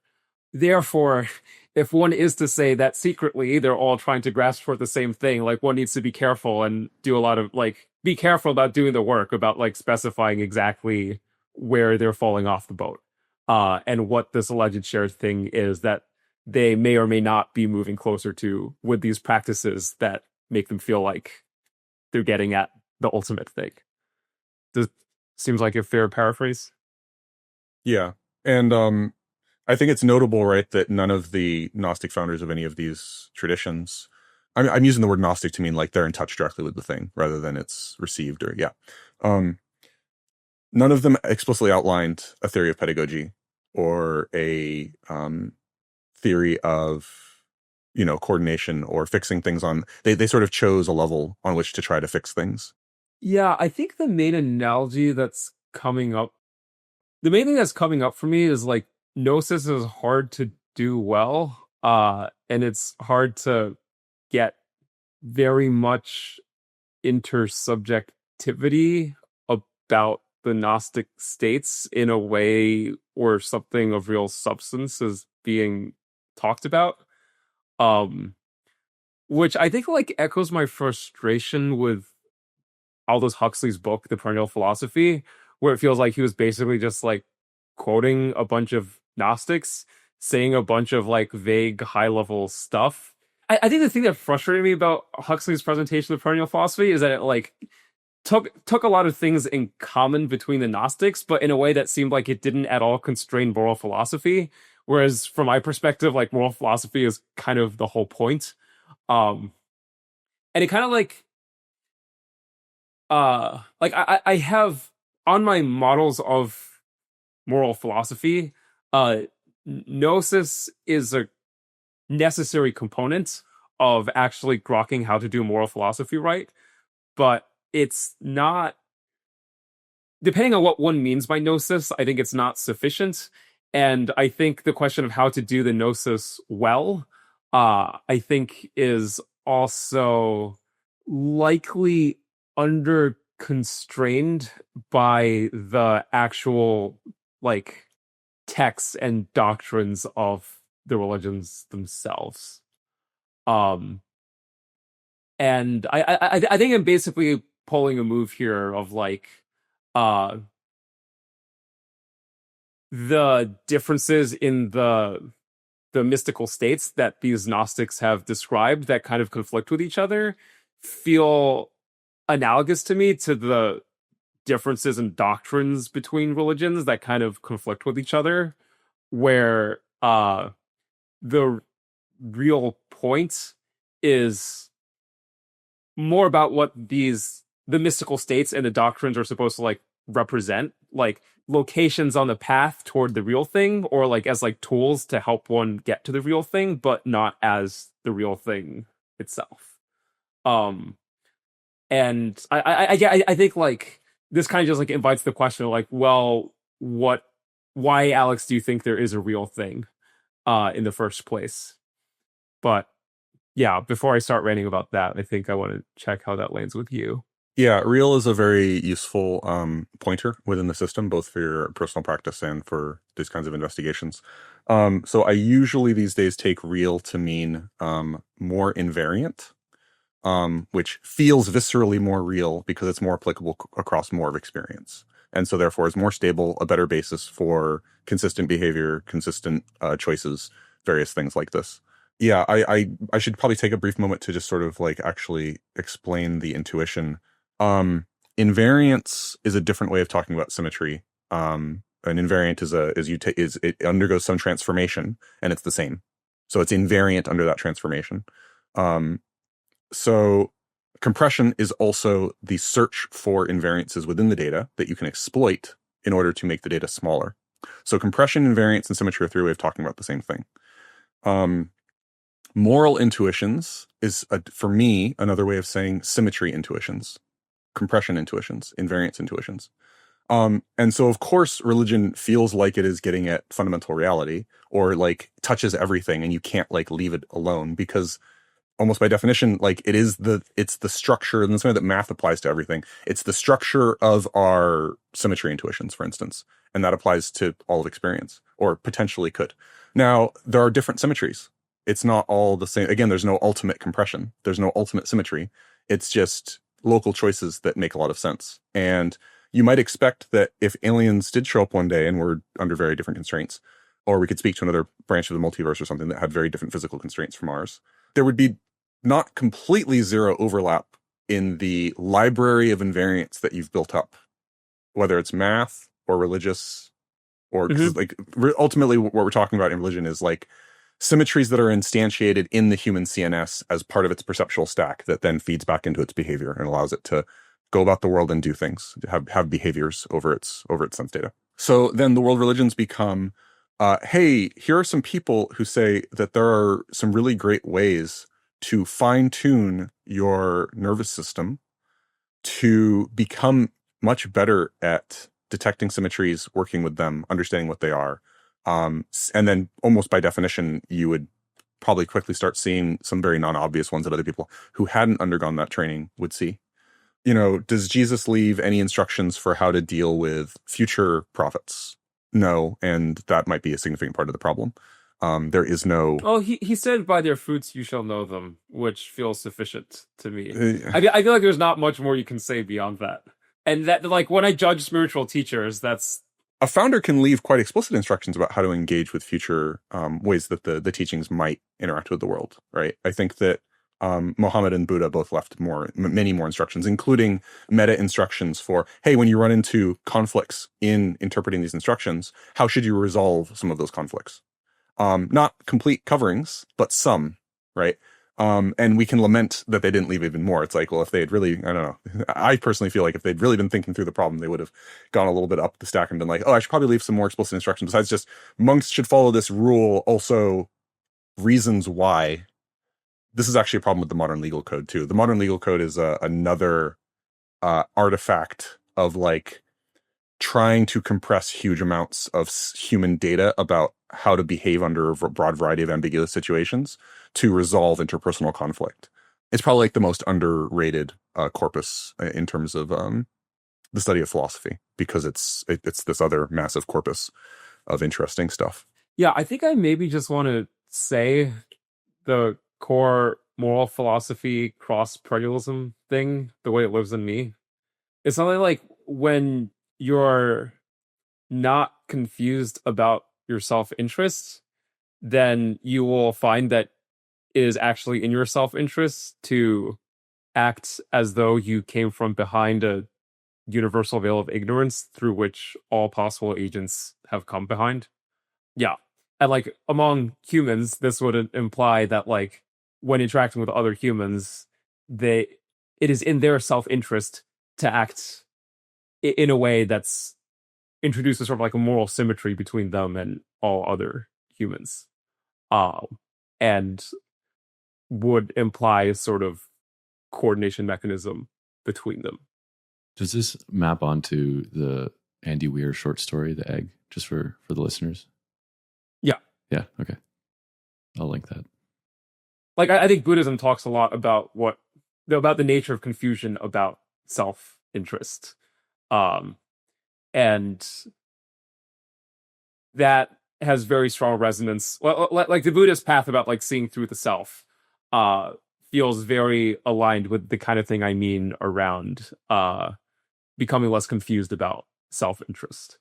Therefore, if one is to say that secretly they're all trying to grasp toward the same thing, like one needs to be careful and do a lot of like be careful about doing the work about like specifying exactly where they're falling off the boat, and what this alleged shared thing is that they may or may not be moving closer to with these practices that make them feel like they're getting at the ultimate thing. This seems like a fair paraphrase. Yeah. And I think it's notable, right, that none of the Gnostic founders of any of these traditions, I'm using the word Gnostic to mean like they're in touch directly with the thing rather than it's received or, yeah. None of them explicitly outlined a theory of pedagogy or a theory of, coordination or fixing things on, they sort of chose a level on which to try to fix things. Yeah, I think the main analogy that's coming up, the main thing that's coming up for me is like Gnosis is hard to do well, and it's hard to get very much intersubjectivity about the Gnostic states in a way where something of real substance is being talked about. Which I think like echoes my frustration with Aldous Huxley's book, The Perennial Philosophy, where it feels like he was basically just like quoting a bunch of Gnostics, saying a bunch of like vague high level stuff. I think the thing that frustrated me about Huxley's presentation of perennial philosophy is that it like took a lot of things in common between the Gnostics, but in a way that seemed like it didn't at all constrain moral philosophy. Whereas from my perspective, like moral philosophy is kind of the whole point. And it kind of like I have on my models of moral philosophy, Gnosis is a necessary component of actually grokking how to do moral philosophy right, but it's not, depending on what one means by Gnosis, I think it's not sufficient. And I think the question of how to do the Gnosis well, I think is also likely under constrained by the actual like texts and doctrines of the religions themselves. And I think I'm basically pulling a move here of like the differences in the mystical states that these Gnostics have described that kind of conflict with each other feel analogous to me to the differences in doctrines between religions that kind of conflict with each other, where the real point is more about what the mystical states and the doctrines are supposed to like represent, like locations on the path toward the real thing, or like as like tools to help one get to the real thing, but not as the real thing itself. And I think like this kind of just like invites the question of like, well, why, Alex, do you think there is a real thing in the first place? But yeah, before I start ranting about that, I think I want to check how that lands with you. Yeah, real is a very useful pointer within the system, both for your personal practice and for these kinds of investigations. So I usually these days take real to mean more invariant, which feels viscerally more real because it's more applicable across more of experience. And so therefore is more stable, a better basis for consistent behavior, consistent choices, various things like this. Yeah, I should probably take a brief moment to just sort of like actually explain the intuition. Invariance is a different way of talking about symmetry. An invariant is it undergoes some transformation and it's the same. So it's invariant under that transformation. So compression is also the search for invariances within the data that you can exploit in order to make the data smaller. So compression, invariance, and symmetry are three ways of talking about the same thing. Moral intuitions is, for me, another way of saying symmetry intuitions, compression intuitions, invariance intuitions. And so, of course, religion feels like it is getting at fundamental reality, or like touches everything, and you can't like leave it alone, because almost by definition, like it's the structure, and the same way that math applies to everything. It's the structure of our symmetry intuitions, for instance, and that applies to all of experience, or potentially could. Now, there are different symmetries. It's not all the same. Again, there's no ultimate compression. There's no ultimate symmetry. It's just local choices that make a lot of sense. And you might expect that if aliens did show up one day and were under very different constraints, or we could speak to another branch of the multiverse or something that had very different physical constraints from ours, there would be not completely zero overlap in the library of invariants that you've built up, whether it's math or religious, or like ultimately what we're talking about in religion is like symmetries that are instantiated in the human CNS as part of its perceptual stack that then feeds back into its behavior and allows it to go about the world and do things, have behaviors over its sense data. So then the world religions become, hey, here are some people who say that there are some really great ways to fine-tune your nervous system to become much better at detecting symmetries, working with them, understanding what they are. And then almost by definition, you would probably quickly start seeing some very non-obvious ones that other people who hadn't undergone that training would see. You know, does Jesus leave any instructions for how to deal with future prophets? No, and that might be a significant part of the problem. There is no... Oh, he said, by their fruits you shall know them, which feels sufficient to me. I feel like there's not much more you can say beyond that. And that, like, when I judge spiritual teachers, that's... A founder can leave quite explicit instructions about how to engage with future ways that the teachings might interact with the world, right? I think that Muhammad and Buddha both left many more instructions, including meta instructions for, hey, when you run into conflicts in interpreting these instructions, how should you resolve some of those conflicts? Not complete coverings, but some, right? And we can lament that they didn't leave even more. It's like, well, if they had really, I don't know, I personally feel like if they'd really been thinking through the problem, they would have gone a little bit up the stack and been like, oh, I should probably leave some more explicit instructions besides just monks should follow this rule. Also, reasons why. This is actually a problem with the modern legal code too. The modern legal code is another artifact of like trying to compress huge amounts of human data about how to behave under a broad variety of ambiguous situations to resolve interpersonal conflict. It's probably like the most underrated corpus in terms of the study of philosophy, because it's this other massive corpus of interesting stuff. Yeah, I think I maybe just want to say the core moral philosophy cross-perennialism thing, the way it lives in me. It's something like when you're not confused about your self-interest, then you will find that it is actually in your self-interest to act as though you came from behind a universal veil of ignorance through which all possible agents have come behind. Yeah. And like among humans, this would imply that like when interacting with other humans, it is in their self-interest to act in a way that's introduces sort of like a moral symmetry between them and all other humans, and would imply a sort of coordination mechanism between them. Does this map onto the Andy Weir short story, The Egg, just for the listeners? Yeah, okay. I'll link that. Like, I think Buddhism talks a lot about about the nature of confusion about self-interest. And that has very strong resonance. Like the Buddhist path about like seeing through the self feels very aligned with the kind of thing I mean around becoming less confused about self-interest.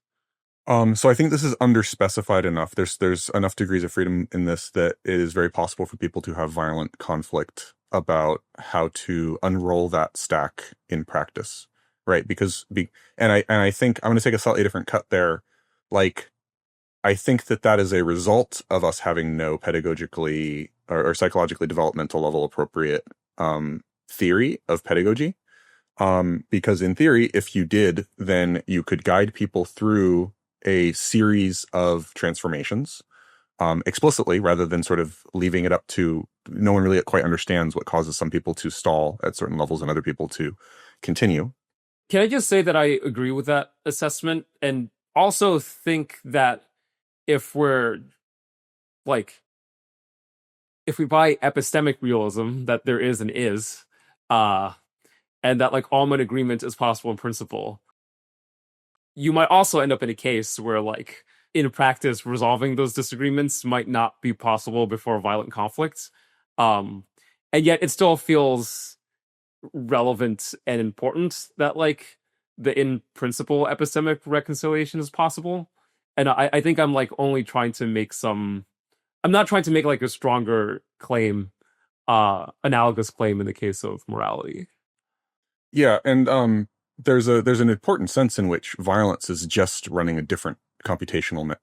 So I think this is underspecified enough. There's enough degrees of freedom in this that it is very possible for people to have violent conflict about how to unroll that stack in practice, right? And I think I'm going to take a slightly different cut there. Like, I think that is a result of us having no pedagogically or psychologically developmental level appropriate theory of pedagogy. Because in theory, if you did, then you could guide people through a series of transformations explicitly, rather than sort of leaving it up to no one really quite understands what causes some people to stall at certain levels and other people to continue. Can I just say that I agree with that assessment, and also think that if we're like, if we buy epistemic realism, that there is and is, uh, and that like all-men agreement is possible in principle, you might also end up in a case where like in practice resolving those disagreements might not be possible before violent conflict. Um, and yet it still feels relevant and important that like the in principle epistemic reconciliation is possible. And I think I'm like only trying to make some, I'm not trying to make like a stronger claim, analogous claim in the case of morality. Yeah, and there's an important sense in which violence is just running a different computational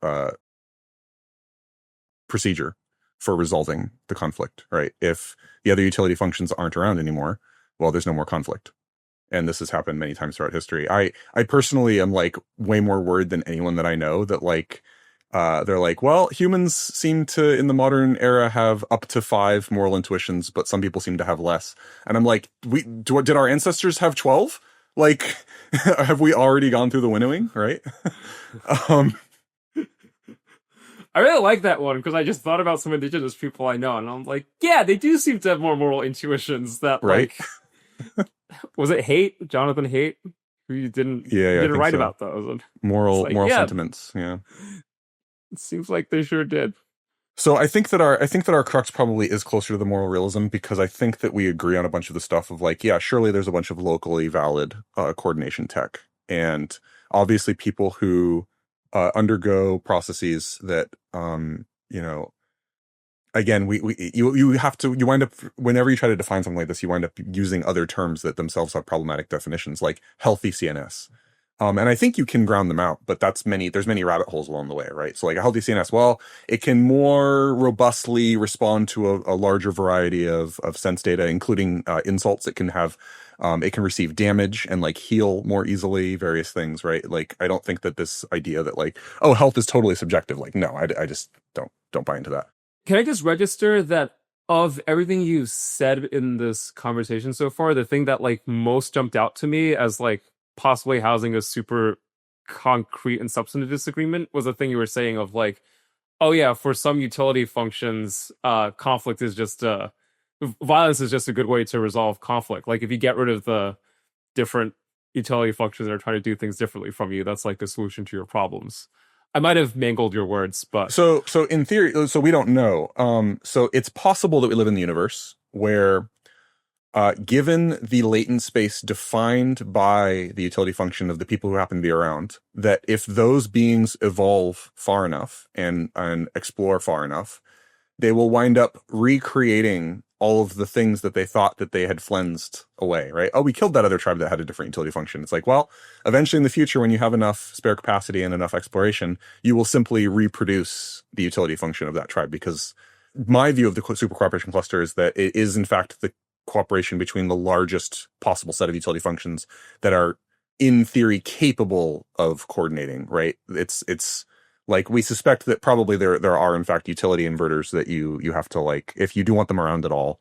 procedure for resolving the conflict, right? If the other utility functions aren't around anymore, well, there's no more conflict. And this has happened many times throughout history. I personally am like way more worried than anyone that I know that like they're like, well, humans seem to in the modern era have up to 5 moral intuitions, but some people seem to have less. And I'm like, did our ancestors have 12? Like, have we already gone through the winnowing, right? I really like that one because I just thought about some indigenous people I know, and I'm like, yeah, they do seem to have more moral intuitions that right? Like, was it Haight, Jonathan Haight, who you didn't Yeah, I didn't think write so. about those? And Moral like, moral yeah, sentiments, yeah. it seems like they sure did. So I think that our crux probably is closer to the moral realism because I think that we agree on a bunch of the stuff of like, yeah, surely there's a bunch of locally valid coordination tech, and obviously people who undergo processes that you know, again, you have to, you wind up, whenever you try to define something like this, you wind up using other terms that themselves have problematic definitions, like healthy CNS. And I think you can ground them out, but there's many rabbit holes along the way, right? So like a healthy CNS, well, it can more robustly respond to a larger variety of sense data, including insults. It can have, it can receive damage and like heal more easily, various things, right? Like, I don't think that this idea that like, oh, health is totally subjective. Like, no, I just don't buy into that. Can I just register that of everything you said in this conversation so far, the thing that like most jumped out to me as like possibly housing a super concrete and substantive disagreement was the thing you were saying of like, oh yeah, for some utility functions, conflict is just violence is just a good way to resolve conflict. Like if you get rid of the different utility functions that are trying to do things differently from you, that's like the solution to your problems. I might have mangled your words, but So in theory, so we don't know. So it's possible that we live in the universe where, given the latent space defined by the utility function of the people who happen to be around, that if those beings evolve far enough and explore far enough, they will wind up recreating all of the things that they thought that they had flensed away, right? Oh, we killed that other tribe that had a different utility function. It's like, well, eventually in the future, when you have enough spare capacity and enough exploration, you will simply reproduce the utility function of that tribe, because my view of the Supercooperation cluster is that it is in fact the cooperation between the largest possible set of utility functions that are in theory capable of coordinating, right? It's like, we suspect that probably there are in fact utility inverters that you have to, like, if you do want them around at all,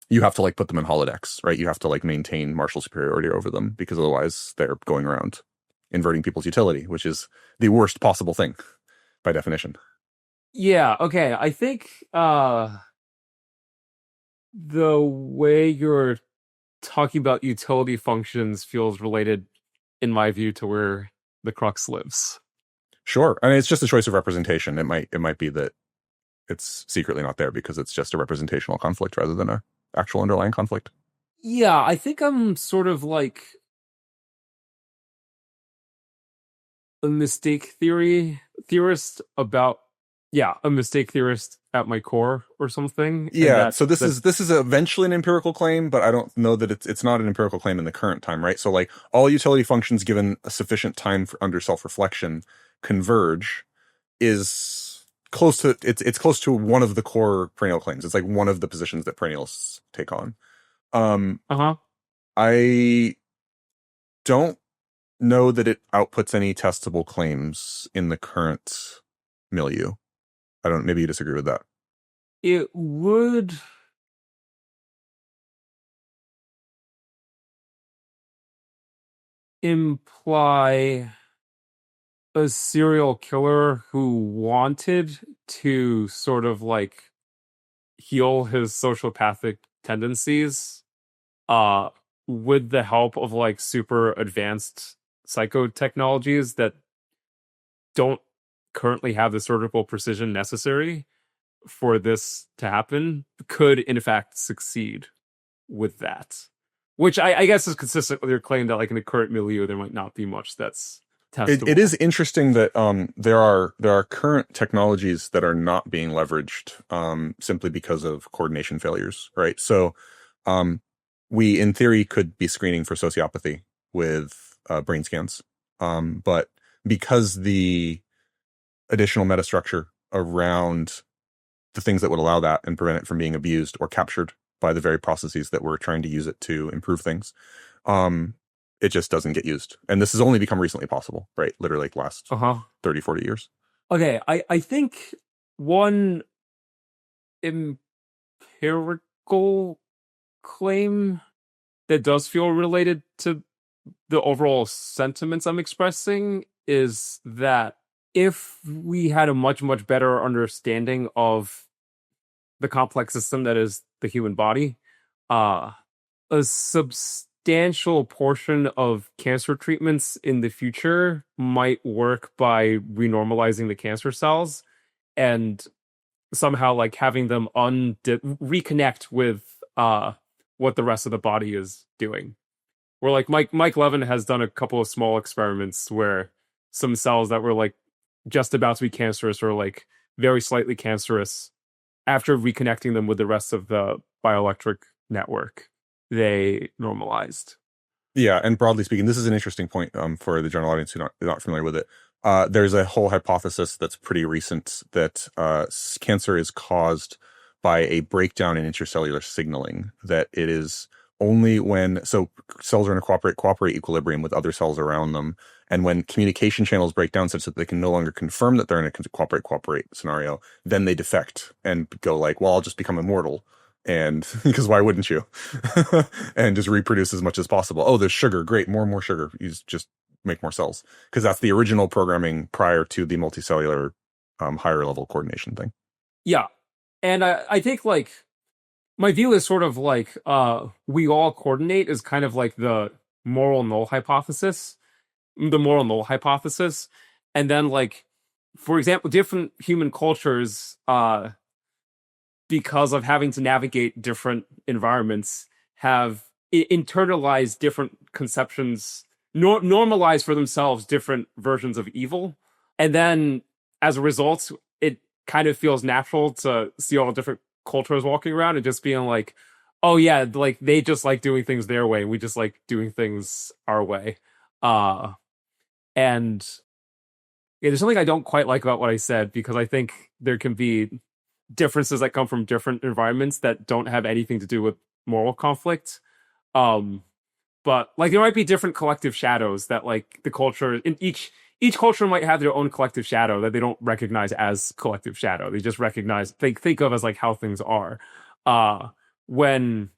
you have to like put them in holodecks, right? You have to like maintain martial superiority over them, because otherwise they're going around inverting people's utility, which is the worst possible thing by definition. yeah, okay. I think the way you're talking about utility functions feels related, in my view, to where the crux lives. Sure. I mean, it's just a choice of representation. It might be that it's secretly not there because it's just a representational conflict rather than a actual underlying conflict. Yeah, I think I'm sort of like a mistake theorist about, yeah, a mistake theorist at my core or something. Yeah, so this is eventually an empirical claim, but I don't know that it's not an empirical claim in the current time, right? So like, all utility functions given a sufficient time for under self-reflection converge is close to, it's close to one of the core perennial claims. It's like one of the positions that perennialists take on. I don't know that it outputs any testable claims in the current milieu. Maybe you disagree with that. It would imply a serial killer who wanted to sort of like heal his sociopathic tendencies uh with the help of like super advanced psychotechnologies that don't currently have the surgical precision necessary for this to happen, could in fact succeed with that. Which I guess is consistent with your claim that like in the current milieu there might not be much that's testable. It is interesting that there are current technologies that are not being leveraged simply because of coordination failures, right? So we in theory could be screening for sociopathy with brain scans, but because the additional metastructure around the things that would allow that and prevent it from being abused or captured by the very processes that we're trying to use it to improve things, it just doesn't get used. And this has only become recently possible, right? Literally like last 30, 40 years. Okay, I think one empirical claim that does feel related to the overall sentiments I'm expressing is that if we had a much, much better understanding of the complex system that is the human body, a substantial portion of cancer treatments in the future might work by renormalizing the cancer cells and somehow like having them reconnect with what the rest of the body is doing. Where like Mike Levin has done a couple of small experiments where some cells that were like just about to be cancerous or like very slightly cancerous, after reconnecting them with the rest of the bioelectric network, they normalized. Yeah, and broadly speaking, this is an interesting point for the general audience who are not familiar with it. There's a whole hypothesis that's pretty recent that cancer is caused by a breakdown in intracellular signaling, that it is only when cells are in a cooperate equilibrium with other cells around them, and when communication channels break down such that they can no longer confirm that they're in a cooperate scenario, then they defect and go like, well, I'll just become immortal, and because why wouldn't you? And just reproduce as much as possible. Oh, there's sugar, great, more and more sugar. You just make more cells, because that's the original programming prior to the multicellular higher level coordination thing. Yeah, and I think like my view is sort of like we all coordinate is kind of like the moral null hypothesis. And then like, for example, different human cultures, because of having to navigate different environments, have internalized different conceptions, normalized for themselves different versions of evil. And then as a result, it kind of feels natural to see all the different cultures walking around and just being like, oh yeah, like they just like doing things their way, we just like doing things our way. And yeah, there's something I don't quite like about what I said, because I think there can be differences that come from different environments that don't have anything to do with moral conflict. But like there might be different collective shadows that like the culture in each culture might have their own collective shadow that they don't recognize as collective shadow. They just think of as like how things are. When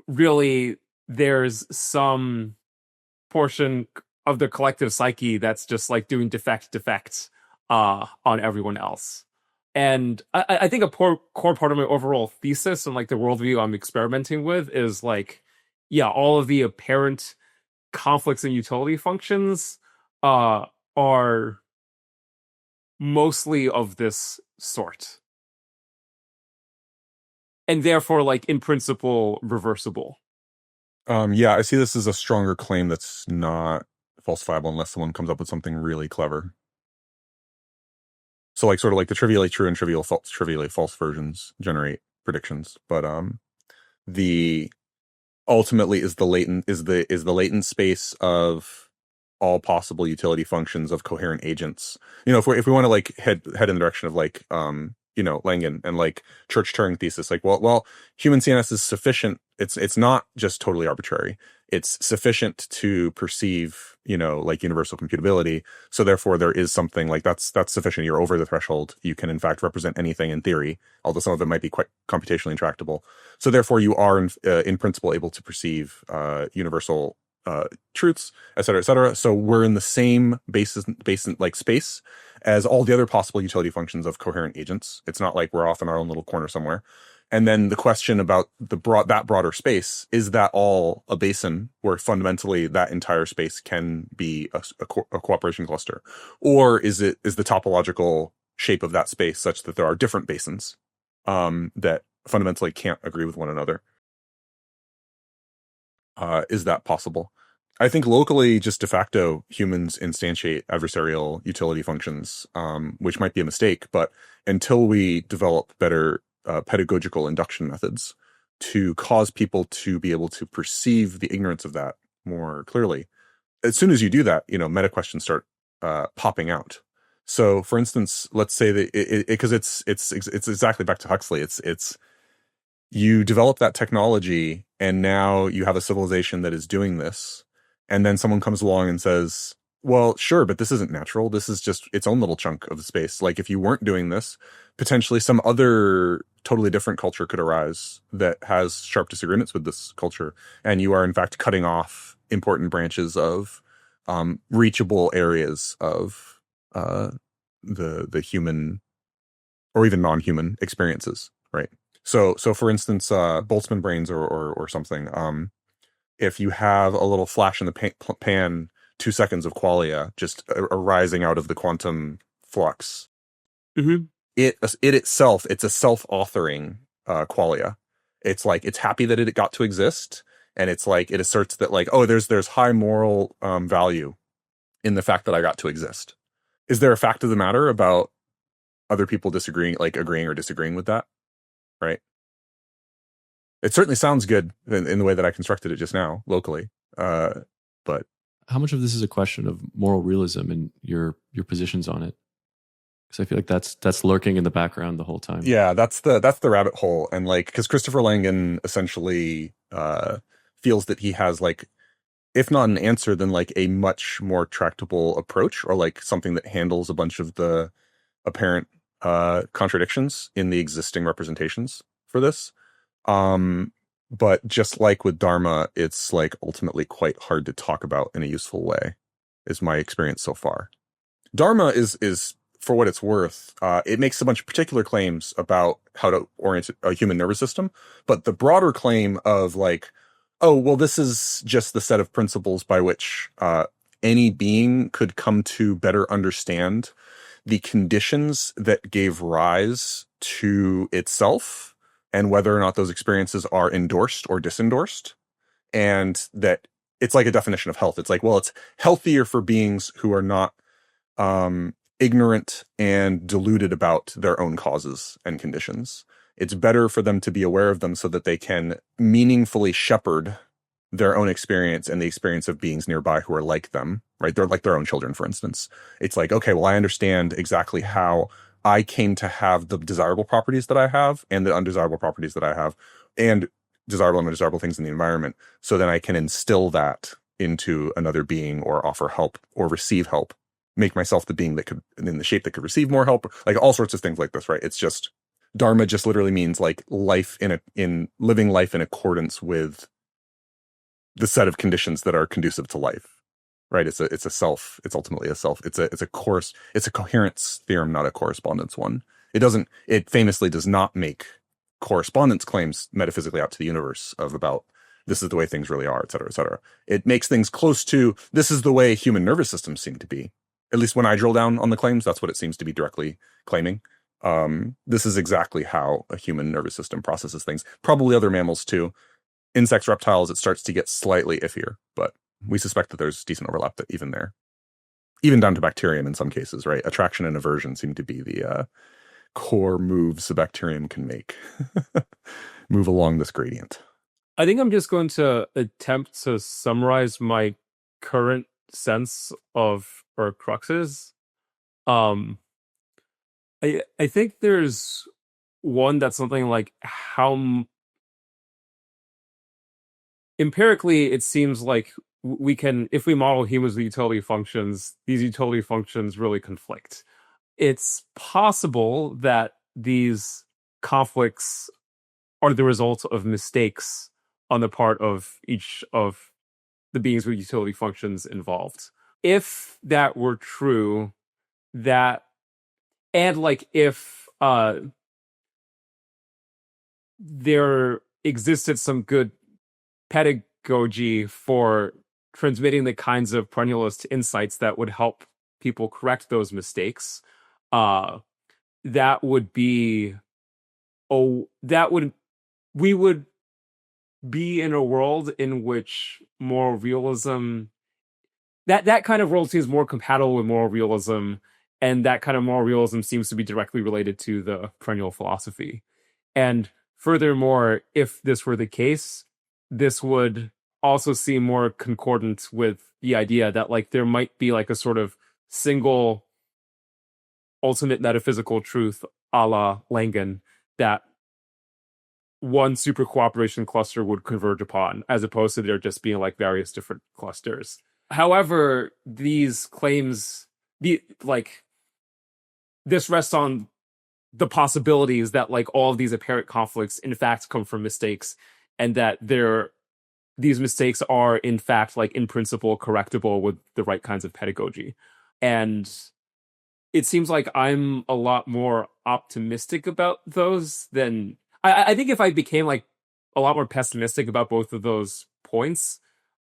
really there's some portion of the collective psyche that's just like doing defects on everyone else. And I think a core part of my overall thesis and like the worldview I'm experimenting with is like, yeah, all of the apparent conflicts and utility functions are mostly of this sort. And therefore, like, in principle, reversible. Yeah, I see this as a stronger claim that's not falsifiable unless someone comes up with something really clever. So like sort of like the trivially true and trivially false versions generate predictions, but the ultimately is the latent space of all possible utility functions of coherent agents. You know, if we want to like head in the direction of like Langen and like Church-Turing thesis, like well human CNS is sufficient. It's not just totally arbitrary. It's sufficient to perceive, like universal computability. So therefore there is something like that's sufficient. You're over the threshold. You can in fact represent anything in theory, although some of it might be quite computationally intractable. So therefore you are in principle able to perceive universal truths, et cetera, et cetera. So we're in the same basis like space as all the other possible utility functions of coherent agents. It's not like we're off in our own little corner somewhere. And then the question about that broader space, is that all a basin where fundamentally that entire space can be a cooperation cluster? Or is the topological shape of that space such that there are different basins that fundamentally can't agree with one another? Is that possible? I think locally, just de facto, humans instantiate adversarial utility functions, which might be a mistake, but until we develop better pedagogical induction methods to cause people to be able to perceive the ignorance of that more clearly, as soon as you do that, meta questions start popping out. So, for instance, let's say that because it's exactly back to Huxley. It's you develop that technology, and now you have a civilization that is doing this, and then someone comes along and says, well, sure, but this isn't natural. This is just its own little chunk of the space. Like, if you weren't doing this, potentially some other totally different culture could arise that has sharp disagreements with this culture, and you are in fact cutting off important branches of reachable areas of the human or even non-human experiences, right? So for instance, Boltzmann brains or something. If you have a little flash in the pan, 2 seconds of qualia just arising out of the quantum flux, it itself, it's a self-authoring qualia. It's like it's happy that it got to exist, and it's like it asserts that like, oh, there's high moral value in the fact that I got to exist. Is there a fact of the matter about other people agreeing or disagreeing with that? Right. It certainly sounds good in the way that I constructed it just now locally. But how much of this is a question of moral realism and your positions on it? Because I feel like that's lurking in the background the whole time. Yeah, that's the rabbit hole. And like, because Christopher Langan essentially feels that he has like, if not an answer, then like a much more tractable approach, or like something that handles a bunch of the apparent contradictions in the existing representations for this. But just like with Dharma, it's like ultimately quite hard to talk about in a useful way, is my experience so far. Dharma is for what it's worth, it makes a bunch of particular claims about how to orient a human nervous system, but the broader claim of like, oh, well, this is just the set of principles by which any being could come to better understand the conditions that gave rise to itself, and whether or not those experiences are endorsed or disendorsed. And that it's like a definition of health. It's like, well, it's healthier for beings who are not ignorant and deluded about their own causes and conditions. It's better for them to be aware of them so that they can meaningfully shepherd their own experience and the experience of beings nearby who are like them, right? They're like their own children, for instance. It's like, okay, well, I understand exactly how I came to have the desirable properties that I have and the undesirable properties that I have, and desirable and undesirable things in the environment. So then I can instill that into another being, or offer help or receive help, make myself the being that could, in the shape that could receive more help, like all sorts of things like this, right? It's just, Dharma just literally means like life in living life in accordance with the set of conditions that are conducive to life, right? It's ultimately a self. It's a coherence theorem, not a correspondence one. It famously does not make correspondence claims metaphysically out to the universe of about this is the way things really are, et cetera, et cetera. It makes things close to this is the way human nervous systems seem to be. At least when I drill down on the claims, that's what it seems to be directly claiming. This is exactly how a human nervous system processes things. Probably other mammals too. Insects, reptiles, it starts to get slightly iffier, but we suspect that there's decent overlap that even there. Even down to bacterium in some cases, right? Attraction and aversion seem to be the core moves a bacterium can make. Move along this gradient. I think I'm just going to attempt to summarize my current sense of our cruxes. I think there's one that's something like how empirically it seems like we can, if we model humans with utility functions, these utility functions really conflict. It's possible that these conflicts are the result of mistakes on the part of each of the beings with utility functions involved. If that were true, that, and like if there existed some good pedagogy for transmitting the kinds of perennialist insights that would help people correct those mistakes, that would be, we would be in a world in which moral realism, that kind of world seems more compatible with moral realism, and that kind of moral realism seems to be directly related to the perennial philosophy. And furthermore, if this were the case, this would also seem more concordant with the idea that like there might be like a sort of single ultimate metaphysical truth a la Langen that one supercooperation cluster would converge upon, as opposed to there just being like various different clusters. However, these claims, this rests on the possibilities that like all of these apparent conflicts in fact come from mistakes, and that these mistakes are in fact like in principle correctable with the right kinds of pedagogy. And it seems like I'm a lot more optimistic about those than I think if I became like a lot more pessimistic about both of those points,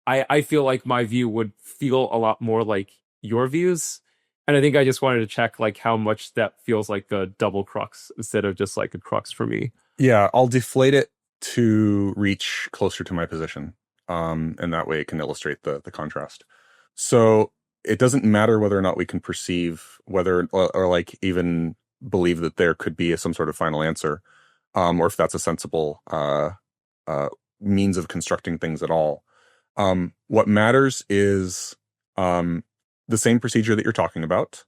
I feel like my view would feel a lot more like your views. And I think I just wanted to check like how much that feels like a double crux instead of just like a crux for me. Yeah, I'll deflate it to reach closer to my position. And that way it can illustrate the contrast. So it doesn't matter whether or not we can perceive whether or like even believe that there could be some sort of final answer, or if that's a sensible means of constructing things at all. What matters is the same procedure that you're talking about,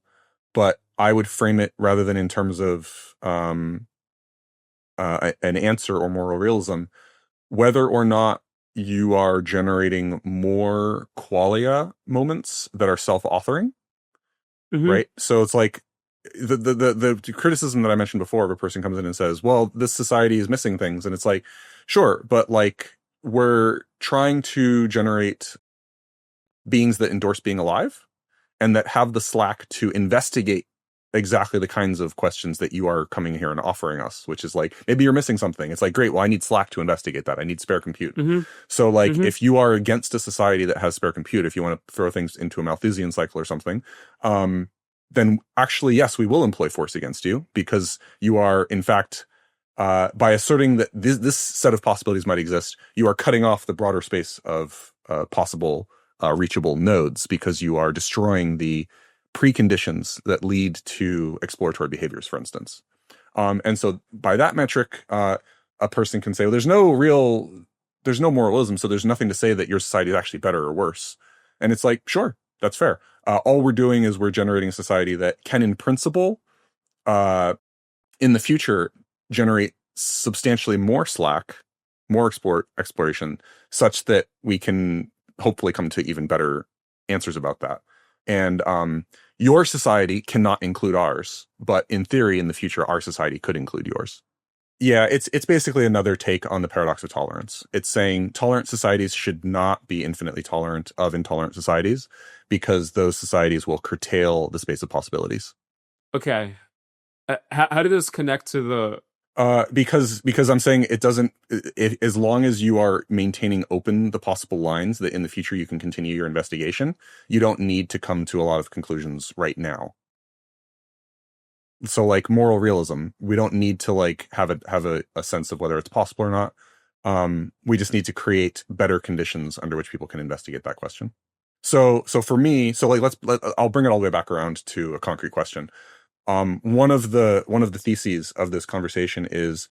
but I would frame it rather than in terms of an answer or moral realism, whether or not you are generating more qualia moments that are self-authoring, right? So it's like the criticism that I mentioned before of a person comes in and says, well, this society is missing things. And it's like, sure, but like we're trying to generate beings that endorse being alive and that have the slack to investigate exactly the kinds of questions that you are coming here and offering us, which is like, maybe you're missing something. It's like, great, well, I need slack to investigate that. I need spare compute. So like, if you are against a society that has spare compute, if you want to throw things into a Malthusian cycle or something, then actually, yes, we will employ force against you, because you are, in fact, by asserting that this set of possibilities might exist, you are cutting off the broader space of possible reachable nodes, because you are destroying the preconditions that lead to exploratory behaviors, for instance. And so by that metric, a person can say, well, there's no moralism, so there's nothing to say that your society is actually better or worse. And it's like, sure, that's fair. All we're doing is we're generating a society that can, in principle, in the future, generate substantially more slack, more exploration, such that we can hopefully come to even better answers about that. And your society cannot include ours, but in theory, in the future, our society could include yours. Yeah, it's basically another take on the paradox of tolerance. It's saying tolerant societies should not be infinitely tolerant of intolerant societies, because those societies will curtail the space of possibilities. Okay. How did this connect to the... Because I'm saying it doesn't, as long as you are maintaining open the possible lines that in the future you can continue your investigation, you don't need to come to a lot of conclusions right now. So like moral realism, we don't need to like have a sense of whether it's possible or not. We just need to create better conditions under which people can investigate that question. So for me, so like I'll bring it all the way back around to a concrete question. One of the theses of this conversation is,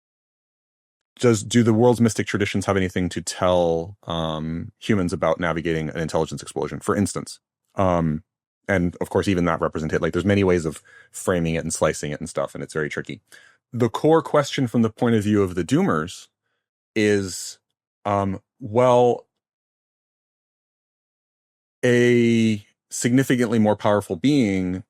do the world's mystic traditions have anything to tell humans about navigating an intelligence explosion, for instance? And of course, even that represented, like, there's many ways of framing it and slicing it and stuff, and it's very tricky. The core question from the point of view of the doomers is, well, a significantly more powerful being,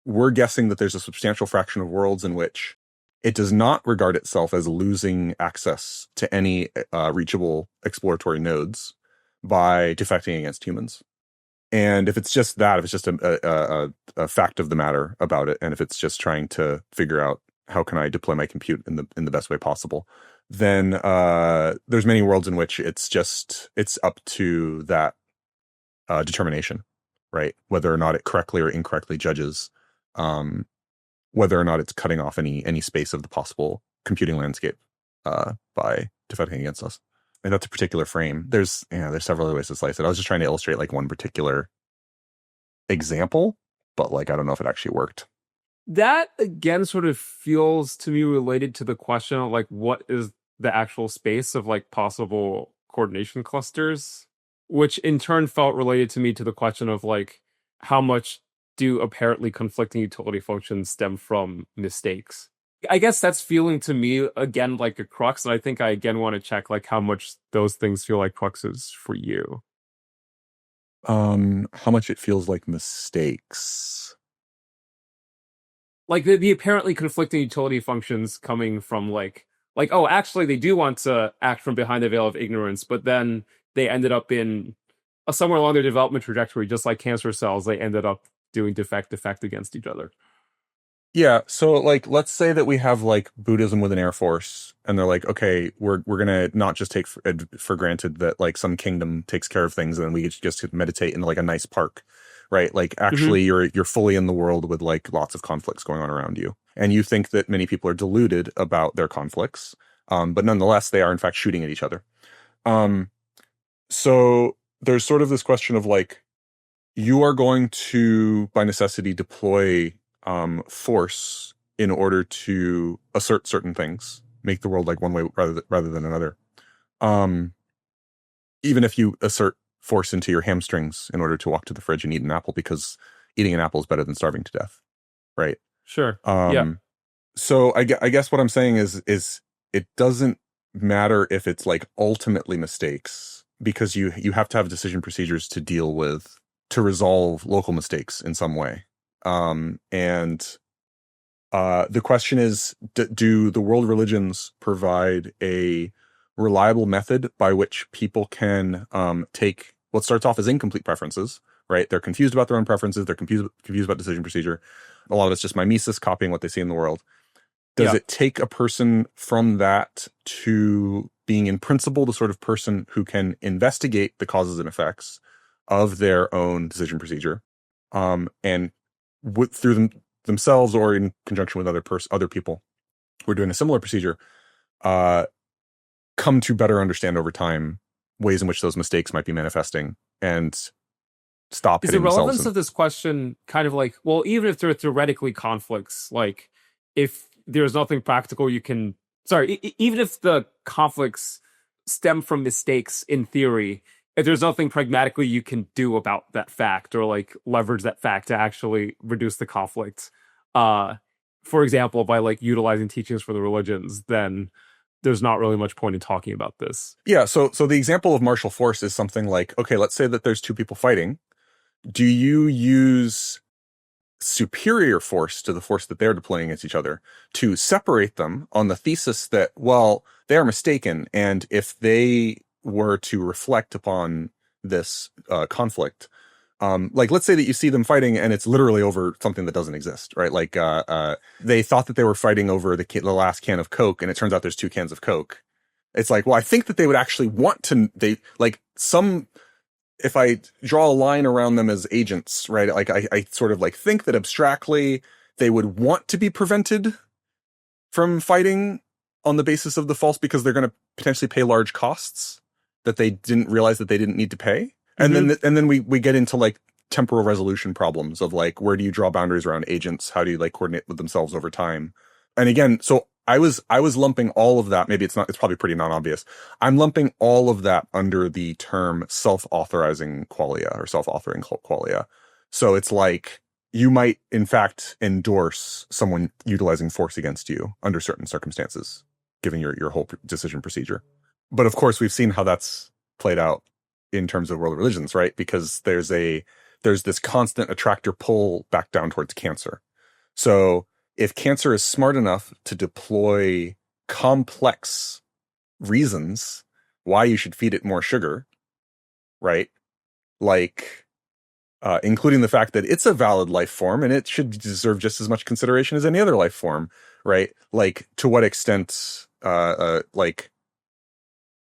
we're guessing that there's a substantial fraction of worlds in which it does not regard itself as losing access to any reachable exploratory nodes. by defecting against humans. And if it's just that, if it's just a fact of the matter about it, and if it's just trying to figure out how can I deploy my compute in the best way possible, then there's many worlds in which it's up to that determination, right? Whether or not it correctly or incorrectly judges whether or not it's cutting off any space of the possible computing landscape by defecting against us. And that's a particular frame. There's several other ways to slice it. I was just trying to illustrate like one particular example, but like I don't know if it actually worked. That again sort of feels to me related to the question of like what is the actual space of like possible coordination clusters, which in turn felt related to me to the question of like how much do apparently conflicting utility functions stem from mistakes. I guess that's feeling to me again like a crux, and I think I again want to check like how much those things feel like cruxes for you. How much it feels like mistakes. Like the apparently conflicting utility functions coming from like oh actually they do want to act from behind the veil of ignorance, but then they ended up in somewhere along their development trajectory, just like cancer cells, they ended up doing defect against each other. Yeah, so like let's say that we have like Buddhism with an air force, and they're like, okay, we're gonna not just take for granted that like some kingdom takes care of things, and then we just meditate in like a nice park, right? Like actually, you're fully in the world with like lots of conflicts going on around you, and you think that many people are deluded about their conflicts, but nonetheless, they are in fact shooting at each other. So there's sort of this question of like, you are going to by necessity deploy force in order to assert certain things, make the world like one way rather than another. Even if you assert force into your hamstrings in order to walk to the fridge and eat an apple, because eating an apple is better than starving to death, right? Sure. Yeah. So I guess what I'm saying is it doesn't matter if it's like ultimately mistakes, because you have to have decision procedures to resolve local mistakes in some way. And the question is, do the world religions provide a reliable method by which people can take what starts off as incomplete preferences, right? They're confused about their own preferences. They're confused about decision procedure. A lot of it's just mimesis, copying what they see in the world. Does it take a person from that to being in principle the sort of person who can investigate the causes and effects of their own decision procedure, and through themselves or in conjunction with other people who are doing a similar procedure, come to better understand over time ways in which those mistakes might be manifesting and stop hitting themselves? Is the relevance of this question kind of like, well, even if there are theoretically conflicts, like if there's nothing practical you can, even if the conflicts stem from mistakes in theory, if there's nothing pragmatically you can do about that fact or like leverage that fact to actually reduce the conflict, for example, by like utilizing teachings for the religions, then there's not really much point in talking about this. Yeah. So the example of martial force is something like, okay, let's say that there's two people fighting. Do you use superior force to the force that they're deploying against each other to separate them on the thesis that, well, they are mistaken, and if they were to reflect upon this conflict, like let's say that you see them fighting and it's literally over something that doesn't exist, right? Like they thought that they were fighting over the last can of Coke, and it turns out there's two cans of Coke. It's like, well, I think that they would actually want to, if I draw a line around them as agents, right? Like I sort of like think that abstractly they would want to be prevented from fighting on the basis of the false, because they're going to potentially pay large costs that they didn't realize that they didn't need to pay. And then we get into like temporal resolution problems of like, where do you draw boundaries around agents? How do you like coordinate with themselves over time? And again, so I was lumping all of that. Maybe it's probably pretty non-obvious. I'm lumping all of that under the term self-authorizing qualia or self-authoring qualia. So it's like, you might in fact endorse someone utilizing force against you under certain circumstances, given your whole decision procedure. But of course, we've seen how that's played out in terms of world religions, right? Because there's this constant attractor pull back down towards cancer. So if cancer is smart enough to deploy complex reasons why you should feed it more sugar, right? Like, including the fact that it's a valid life form and it should deserve just as much consideration as any other life form, right? Like, to what extent, like,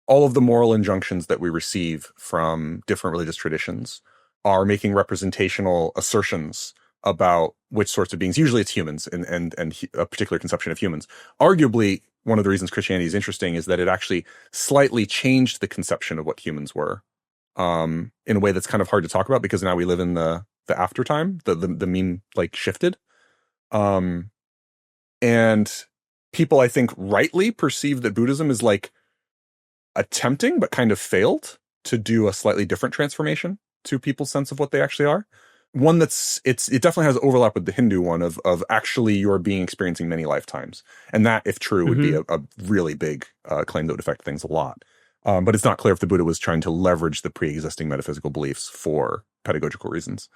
all of the moral injunctions that we receive from different religious traditions are making representational assertions about which sorts of beings, usually it's humans and a particular conception of humans. Arguably, one of the reasons Christianity is interesting is that it actually slightly changed the conception of what humans were, in a way that's kind of hard to talk about because now we live in the aftertime. The meme like shifted. And people, I think, rightly perceive that Buddhism is like attempting, but kind of failed to do a slightly different transformation to people's sense of what they actually are. One it definitely has overlap with the Hindu one of actually you're being experiencing many lifetimes. And that, if true, would be a really big claim that would affect things a lot. But it's not clear if the Buddha was trying to leverage the pre-existing metaphysical beliefs for pedagogical reasons.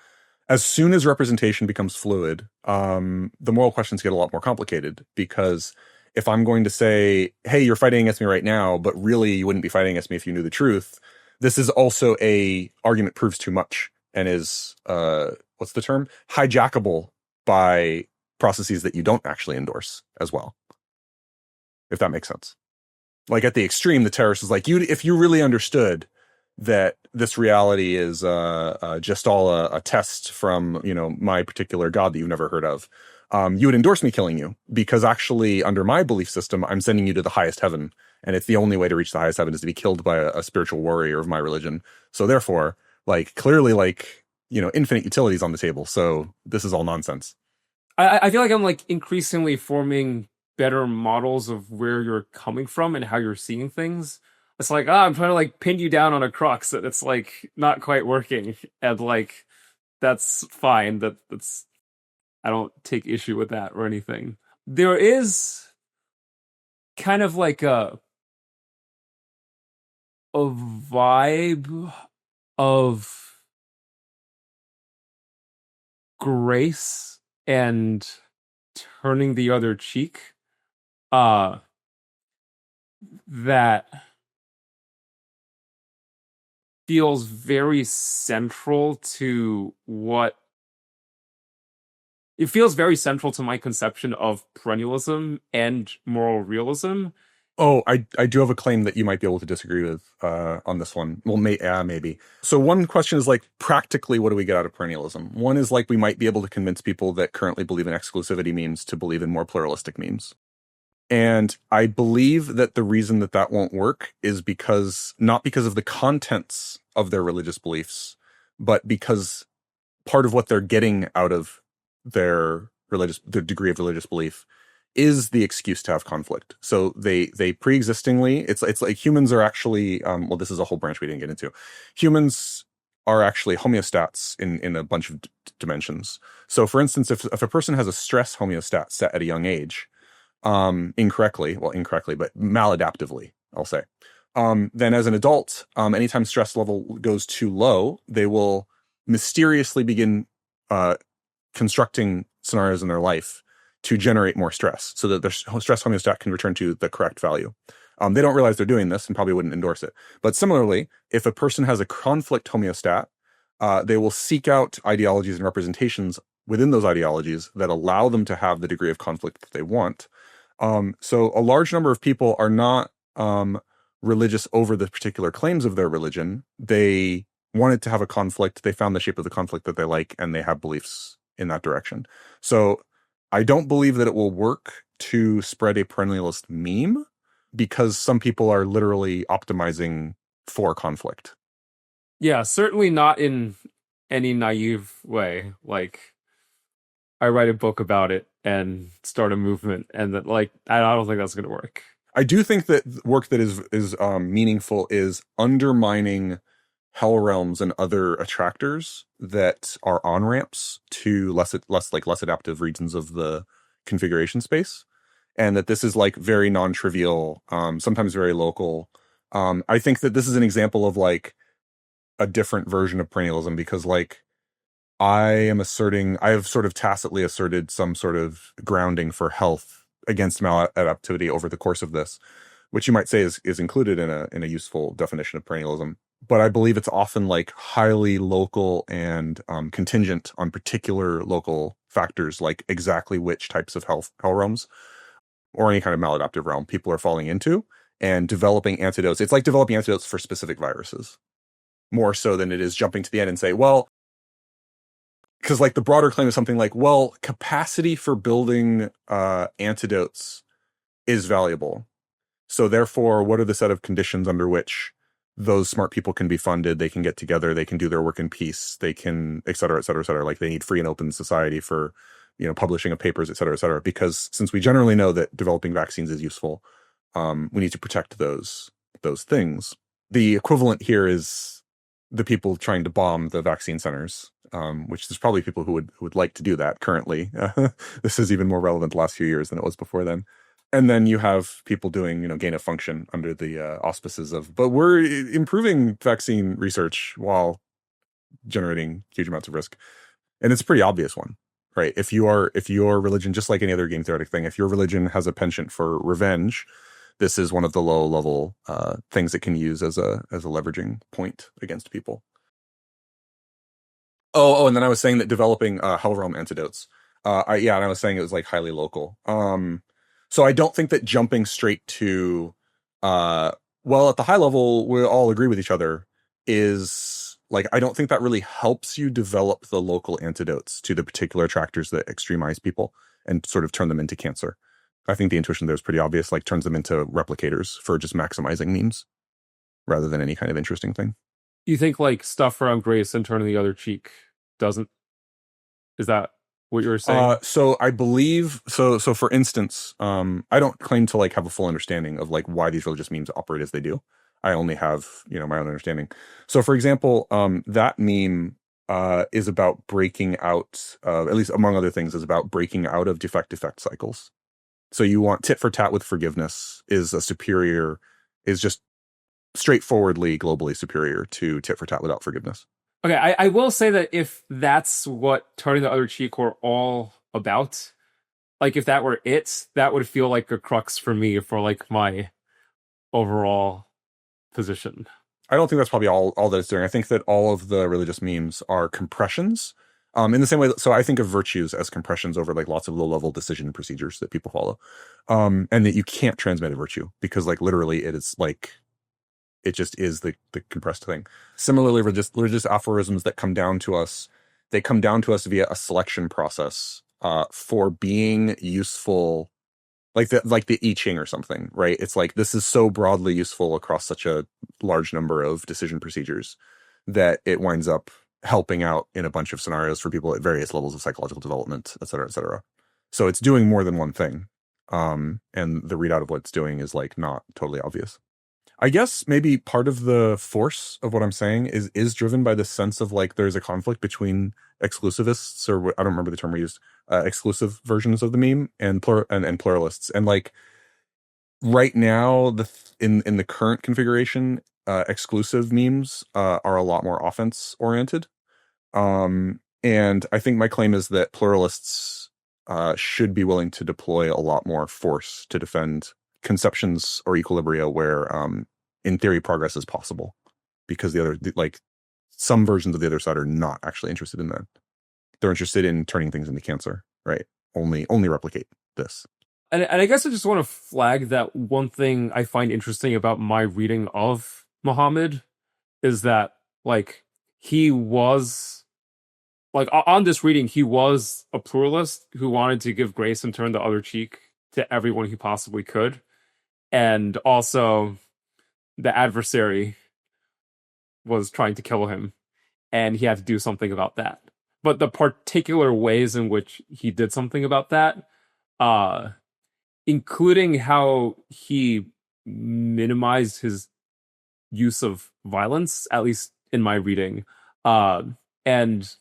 As soon as representation becomes fluid, the moral questions get a lot more complicated, because if I'm going to say, hey, you're fighting against me right now, but really you wouldn't be fighting against me if you knew the truth, this is also a argument proves too much and is, what's the term? Hijackable by processes that you don't actually endorse as well. If that makes sense. Like at the extreme, the terrorist is like, if you really understood that this reality is just all a test from, my particular God that you've never heard of, you would endorse me killing you, because actually under my belief system, I'm sending you to the highest heaven. And it's the only way to reach the highest heaven is to be killed by a spiritual warrior of my religion. So therefore, like, clearly, like, infinite utilities on the table. So this is all nonsense. I feel like I'm like increasingly forming better models of where you're coming from and how you're seeing things. It's like, I'm trying to like pin you down on a crux that it's like not quite working. And like, that's fine. That's, I don't take issue with that or anything. There is kind of like a vibe of grace and turning the other cheek, that feels very central to my conception of perennialism and moral realism. Oh, I do have a claim that you might be able to disagree with on this one. Well, maybe. So one question is like, practically, what do we get out of perennialism? One is like, we might be able to convince people that currently believe in exclusivity memes to believe in more pluralistic memes. And I believe that the reason that won't work is not because of the contents of their religious beliefs, but because part of what they're getting out of their degree of religious belief is the excuse to have conflict. So they pre-existingly, it's like humans are actually, well, this is a whole branch we didn't get into. Humans are actually homeostats in a bunch of dimensions. So for instance, if a person has a stress homeostat set at a young age, incorrectly, but maladaptively, I'll say, then as an adult, anytime stress level goes too low, they will mysteriously begin constructing scenarios in their life to generate more stress so that their stress homeostat can return to the correct value. They don't realize they're doing this and probably wouldn't endorse it. But similarly, if a person has a conflict homeostat, they will seek out ideologies and representations within those ideologies that allow them to have the degree of conflict that they want. So a large number of people are not religious over the particular claims of their religion. They wanted to have a conflict. They found the shape of the conflict that they like, and they have beliefs in that direction. So I don't believe that it will work to spread a perennialist meme, because some people are literally optimizing for conflict. Yeah, certainly not in any naive way. Like, I write a book about it and start a movement, and that, like, I don't think that's going to work. I do think that work that is meaningful is undermining hell realms and other attractors that are on ramps to less adaptive regions of the configuration space, and that this is like very non-trivial, sometimes very local. I think that this is an example of like a different version of perennialism, because like I have sort of tacitly asserted some sort of grounding for health against maladaptivity over the course of this, which you might say is included in a useful definition of perennialism. but I believe it's often like highly local and contingent on particular local factors, like exactly which types of hell realms or any kind of maladaptive realm people are falling into, and developing antidotes. It's like developing antidotes for specific viruses, more so than it is jumping to the end and say, well, because like the broader claim is something like, well, capacity for building antidotes is valuable. So therefore, what are the set of conditions under which those smart people can be funded? They can get together, they can do their work in peace, they can, et cetera, et cetera, et cetera. Like they need free and open society for, publishing of papers, et cetera, et cetera. Because since we generally know that developing vaccines is useful, we need to protect those things. The equivalent here is the people trying to bomb the vaccine centers, which there's probably people who would like to do that currently. This is even more relevant the last few years than it was before then. And then you have people doing, gain of function under the auspices of, but we're improving vaccine research while generating huge amounts of risk. And it's a pretty obvious one, right? If your religion, just like any other game theoretic thing, if your religion has a penchant for revenge, this is one of the low level things it can use as a leveraging point against people. Oh, and then I was saying that developing Hell Realm antidotes. And I was saying it was like highly local. So I don't think that jumping straight to, at the high level, we all agree with each other, is like, I don't think that really helps you develop the local antidotes to the particular attractors that extremize people and sort of turn them into cancer. I think the intuition there is pretty obvious, like turns them into replicators for just maximizing memes rather than any kind of interesting thing. You think like stuff around grace and turning the other cheek doesn't? Is that what you were saying? So I believe so for instance, I don't claim to like have a full understanding of like why these religious memes operate as they do. I only have, my own understanding. So for example, that meme is about breaking out, at least among other things, is about breaking out of defect cycles. So you want tit for tat with forgiveness is just straightforwardly globally superior to tit for tat without forgiveness. Okay, I will say that if that's what turning the other cheek were all about, like if that were it, that would feel like a crux for me for like my overall position. I don't think that's probably all that it's doing. I think that all of the religious memes are compressions. In the same way, so I think of virtues as compressions over like lots of low-level decision procedures that people follow. And that you can't transmit a virtue because like literally it is like, it just is the compressed thing. Similarly, religious aphorisms that come down to us, they come down to us via a selection process for being useful, like the I Ching or something, right? It's like, this is so broadly useful across such a large number of decision procedures that it winds up helping out in a bunch of scenarios for people at various levels of psychological development, et cetera, et cetera. So it's doing more than one thing. And the readout of what it's doing is like not totally obvious. I guess maybe part of the force of what I'm saying is driven by this sense of like there's a conflict between exclusivists, or I don't remember the term we used, exclusive versions of the meme and pluralists. And like right now, in the current configuration, exclusive memes are a lot more offense oriented. And I think my claim is that pluralists should be willing to deploy a lot more force to defend conceptions or equilibria where in theory progress is possible, because the other, like some versions of the other side, are not actually interested in that. They're interested in turning things into cancer, right? Only replicate this. And I guess I just want to flag that one thing I find interesting about my reading of Muhammad is that like he was like on this reading, he was a pluralist who wanted to give grace and turn the other cheek to everyone he possibly could. And also the adversary was trying to kill him, and he had to do something about that. But the particular ways in which he did something about that, including how he minimized his use of violence, at least in my reading, and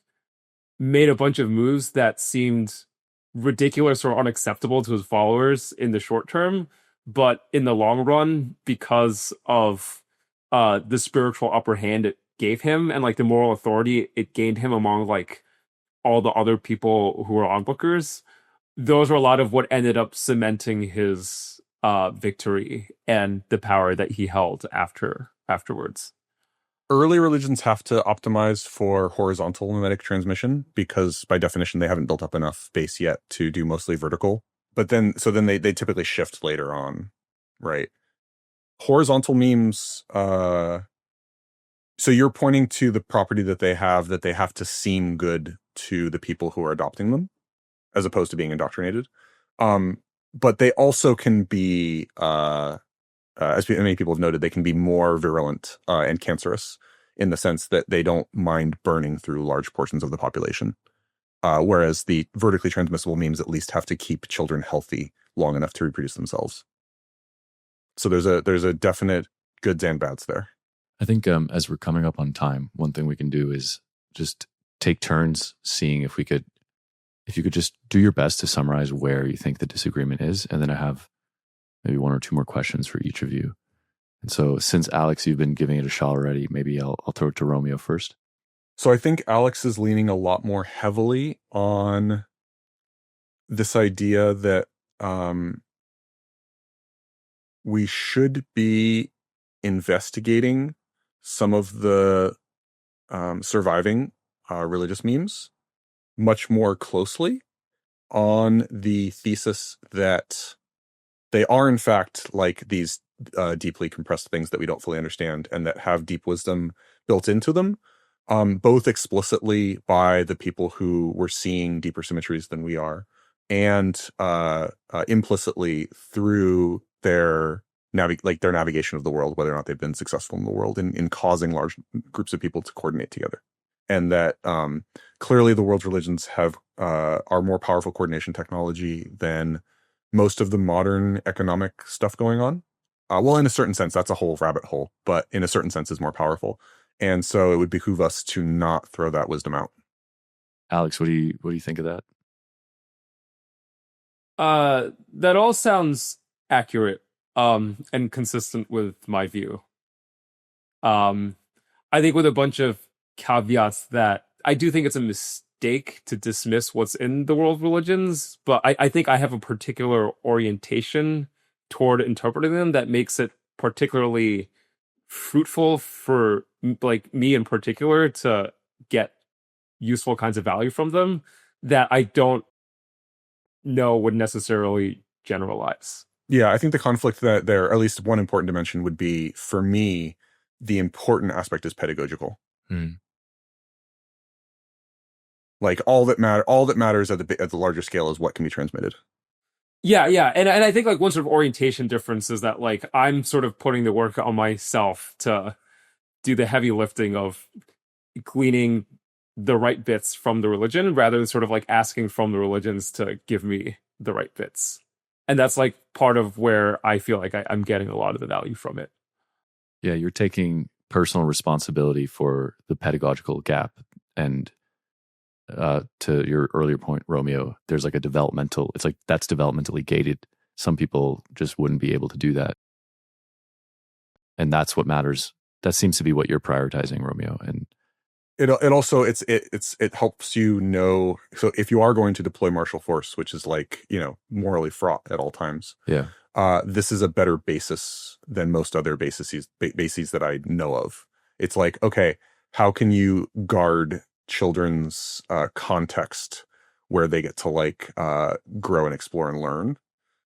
made a bunch of moves that seemed ridiculous or unacceptable to his followers in the short term, but in the long run, because of the spiritual upper hand it gave him and like the moral authority it gained him among like all the other people who were onlookers, those were a lot of what ended up cementing his victory and the power that he held afterwards. early religions have to optimize for horizontal mimetic transmission because by definition they haven't built up enough base yet to do mostly vertical. But then they typically shift later on, right? Horizontal memes, so you're pointing to the property that they have to seem good to the people who are adopting them, as opposed to being indoctrinated. But they also can be, as many people have noted, they can be more virulent and cancerous in the sense that they don't mind burning through large portions of the population. Whereas the vertically transmissible memes at least have to keep children healthy long enough to reproduce themselves. So there's a definite goods and bads there. I think as we're coming up on time, one thing we can do is just take turns seeing if you could just do your best to summarize where you think the disagreement is. And then I have maybe one or two more questions for each of you. And so since Alex, you've been giving it a shot already, maybe I'll throw it to Romeo first. So I think Alex is leaning a lot more heavily on this idea that we should be investigating some of the surviving religious memes much more closely on the thesis that they are in fact like these deeply compressed things that we don't fully understand and that have deep wisdom built into them, both explicitly by the people who were seeing deeper symmetries than we are, and implicitly through their navigation of the world, whether or not they've been successful in the world in causing large groups of people to coordinate together. And that clearly the world's religions have are more powerful coordination technology than most of the modern economic stuff going on. Well, in a certain sense, that's a whole rabbit hole, but in a certain sense is more powerful. And so it would behoove us to not throw that wisdom out. Alex, what do you think of that? That all sounds accurate and consistent with my view. I think with a bunch of caveats that I do think it's a mistake to dismiss what's in the world religions, but I think I have a particular orientation toward interpreting them that makes it particularly fruitful for like me in particular to get useful kinds of value from them that I don't know would necessarily generalize. Yeah, I think the conflict that there, at least one important dimension would be, for me, the important aspect is pedagogical. Like all that matters at the larger scale is what can be transmitted. Yeah, and I think like one sort of orientation difference is that like I'm sort of putting the work on myself to do the heavy lifting of gleaning the right bits from the religion rather than sort of like asking from the religions to give me the right bits. And that's like part of where I feel like I'm getting a lot of the value from it. Yeah, you're taking personal responsibility for the pedagogical gap. And to your earlier point, Romeo, there's like it's like that's developmentally gated. Some people just wouldn't be able to do that. And that's what matters. That seems to be what you're prioritizing, Romeo. And it also it helps you know. So if you are going to deploy martial force, which is like, morally fraught at all times, yeah, this is a better basis than most other bases that I know of. It's like, okay, how can you guard children's context where they get to like grow and explore and learn,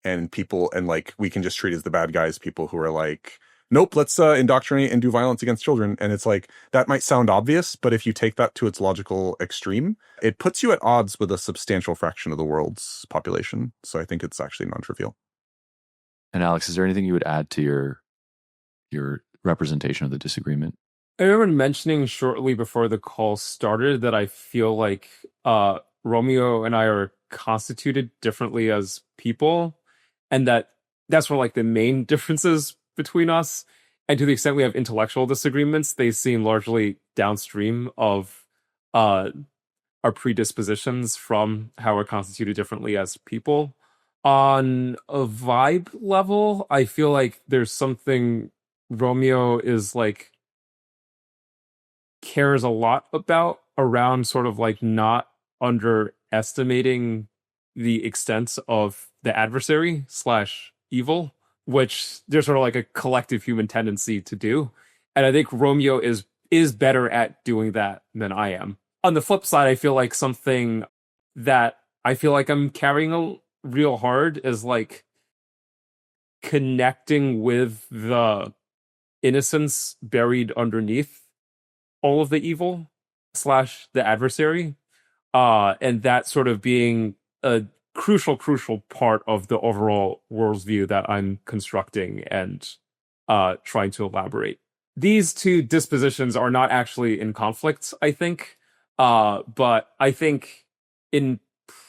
and like we can just treat as the bad guys people who are like, nope, let's indoctrinate and do violence against children. And it's like, that might sound obvious, but if you take that to its logical extreme, it puts you at odds with a substantial fraction of the world's population. So I think it's actually non-trivial. And Alex, is there anything you would add to your representation of the disagreement? I remember mentioning shortly before the call started that I feel like Romeo and I are constituted differently as people, and that's where like the main differences between us. And to the extent we have intellectual disagreements, they seem largely downstream of our predispositions from how we're constituted differently as people. On a vibe level, I feel like there's something Romeo is like cares a lot about around sort of like not underestimating the extent of the adversary / evil, which there's sort of like a collective human tendency to do. And I think Romeo is is better at doing that than I am. On the flip side, I feel like something that I feel like I'm carrying a real hard is like connecting with the innocence buried underneath all of the evil / the adversary, and that sort of being a crucial part of the overall worldview that I'm constructing and trying to elaborate. These two dispositions are not actually in conflict, I think, but I think in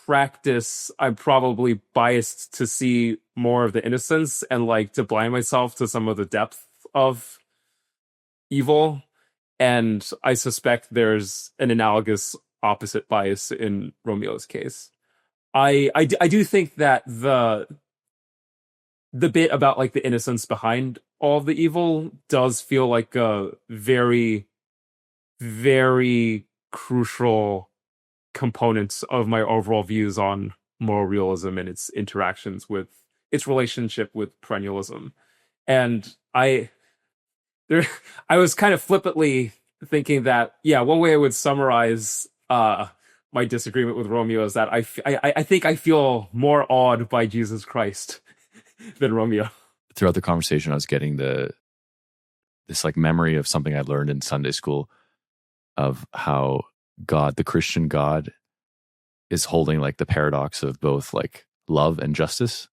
practice I'm probably biased to see more of the innocence and like to blind myself to some of the depth of evil, and I suspect there's an analogous opposite bias in Romeo's case. I do think that the bit about like the innocence behind all the evil does feel like a very, very crucial component of my overall views on moral realism and its interactions with its relationship with perennialism. And I was kind of flippantly thinking that, yeah, one way I would summarize my disagreement with Romeo is that I think I feel more awed by Jesus Christ than Romeo. Throughout the conversation, I was getting this like memory of something I learned in Sunday school of how God, the Christian God, is holding like the paradox of both like love and justice,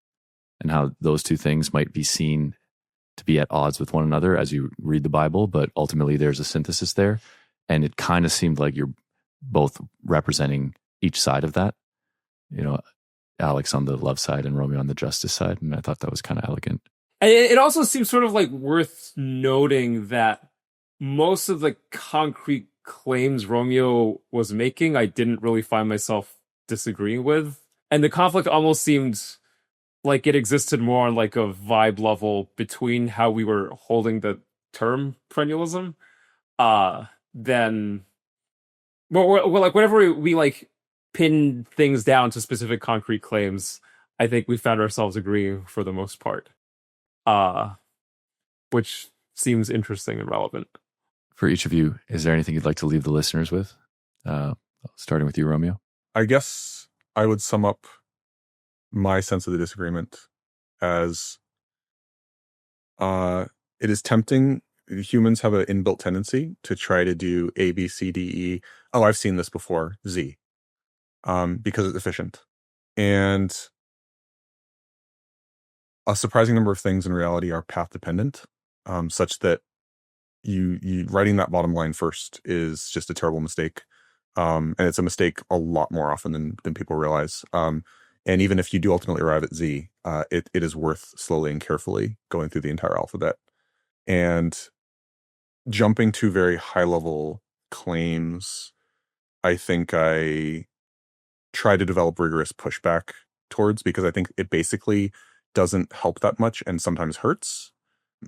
and how those two things might be seen to be at odds with one another as you read the Bible, but ultimately there's a synthesis there. And it kind of seemed like you're both representing each side of that, you know, Alex on the love side and Romeo on the justice side. And I thought that was kind of elegant. It also seems sort of like worth noting that most of the concrete claims Romeo was making, I didn't really find myself disagreeing with. And the conflict almost seemed like it existed more on like a vibe level between how we were holding the term perennialism than well, like whenever we like pin things down to specific concrete claims, I think we found ourselves agreeing for the most part, which seems interesting and relevant. For each of you, is there anything you'd like to leave the listeners with? Starting with you, Romeo. I guess I would sum up my sense of the disagreement as it is tempting. Humans have an inbuilt tendency to try to do A, B, C, D, E. Oh, I've seen this before, Z, because it's efficient. And a surprising number of things in reality are path dependent, such that you writing that bottom line first is just a terrible mistake. And it's a mistake a lot more often than people realize. And even if you do ultimately arrive at Z, it is worth slowly and carefully going through the entire alphabet. And jumping to very high level claims, I think I try to develop rigorous pushback towards, because I think it basically doesn't help that much and sometimes hurts,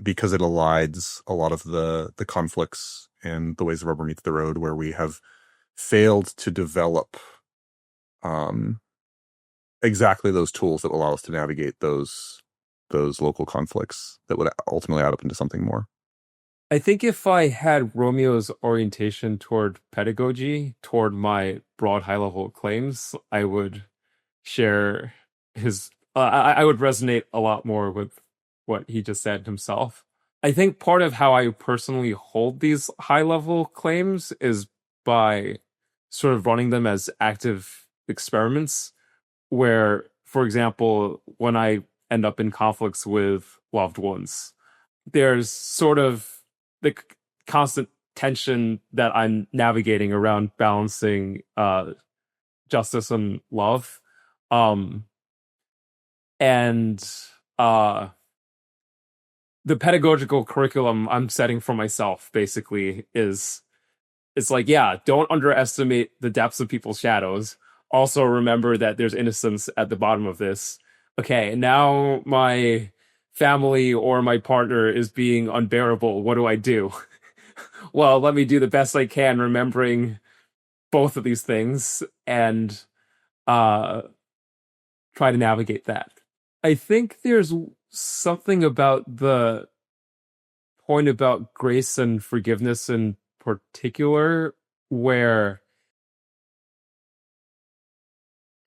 because it elides a lot of the conflicts and the ways the rubber meets the road where we have failed to develop exactly those tools that will allow us to navigate those local conflicts that would ultimately add up into something more. I think if I had Romeo's orientation toward pedagogy, toward my broad high-level claims, I would share his... I would resonate a lot more with what he just said himself. I think part of how I personally hold these high-level claims is by sort of running them as active experiments, where, for example, when I end up in conflicts with loved ones, there's sort of the constant tension that I'm navigating around balancing justice and love. And the pedagogical curriculum I'm setting for myself basically is, it's like, yeah, don't underestimate the depths of people's shadows. Also remember that there's innocence at the bottom of this. Okay, now my family or my partner is being unbearable. What do I do? Well, let me do the best I can remembering both of these things and try to navigate that. I think there's something about the point about grace and forgiveness and particular where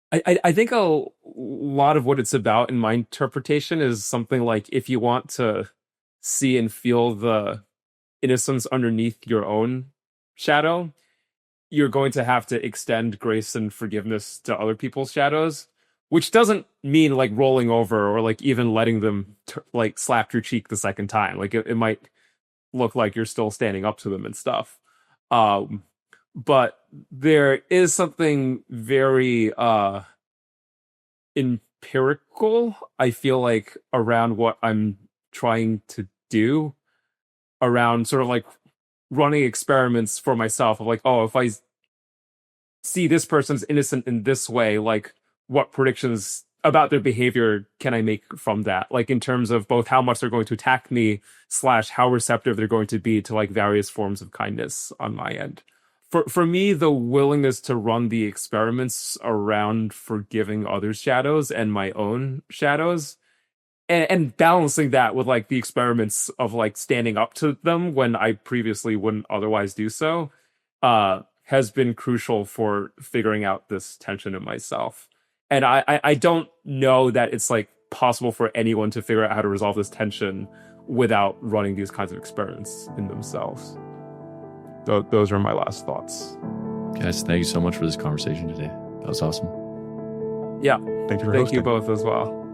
I think a lot of what it's about in my interpretation is something like, if you want to see and feel the innocence underneath your own shadow, you're going to have to extend grace and forgiveness to other people's shadows, which doesn't mean like rolling over or like even letting them like slap your cheek the second time. Like it might look like you're still standing up to them and stuff. But there is something very empirical, I feel like, around what I'm trying to do, around sort of like running experiments for myself of like, oh, if I see this person's innocent in this way, like what predictions about their behavior can I make from that? Like in terms of both how much they're going to attack me / how receptive they're going to be to like various forms of kindness on my end. For me, the willingness to run the experiments around forgiving others' shadows and my own shadows, and balancing that with like the experiments of like standing up to them when I previously wouldn't otherwise do so, has been crucial for figuring out this tension in myself. And I don't know that it's like possible for anyone to figure out how to resolve this tension without running these kinds of experiments in themselves. Those are my last thoughts. Guys, thank you so much for this conversation today. That was awesome. Yeah. Thank you for Thank hosting. you both as well.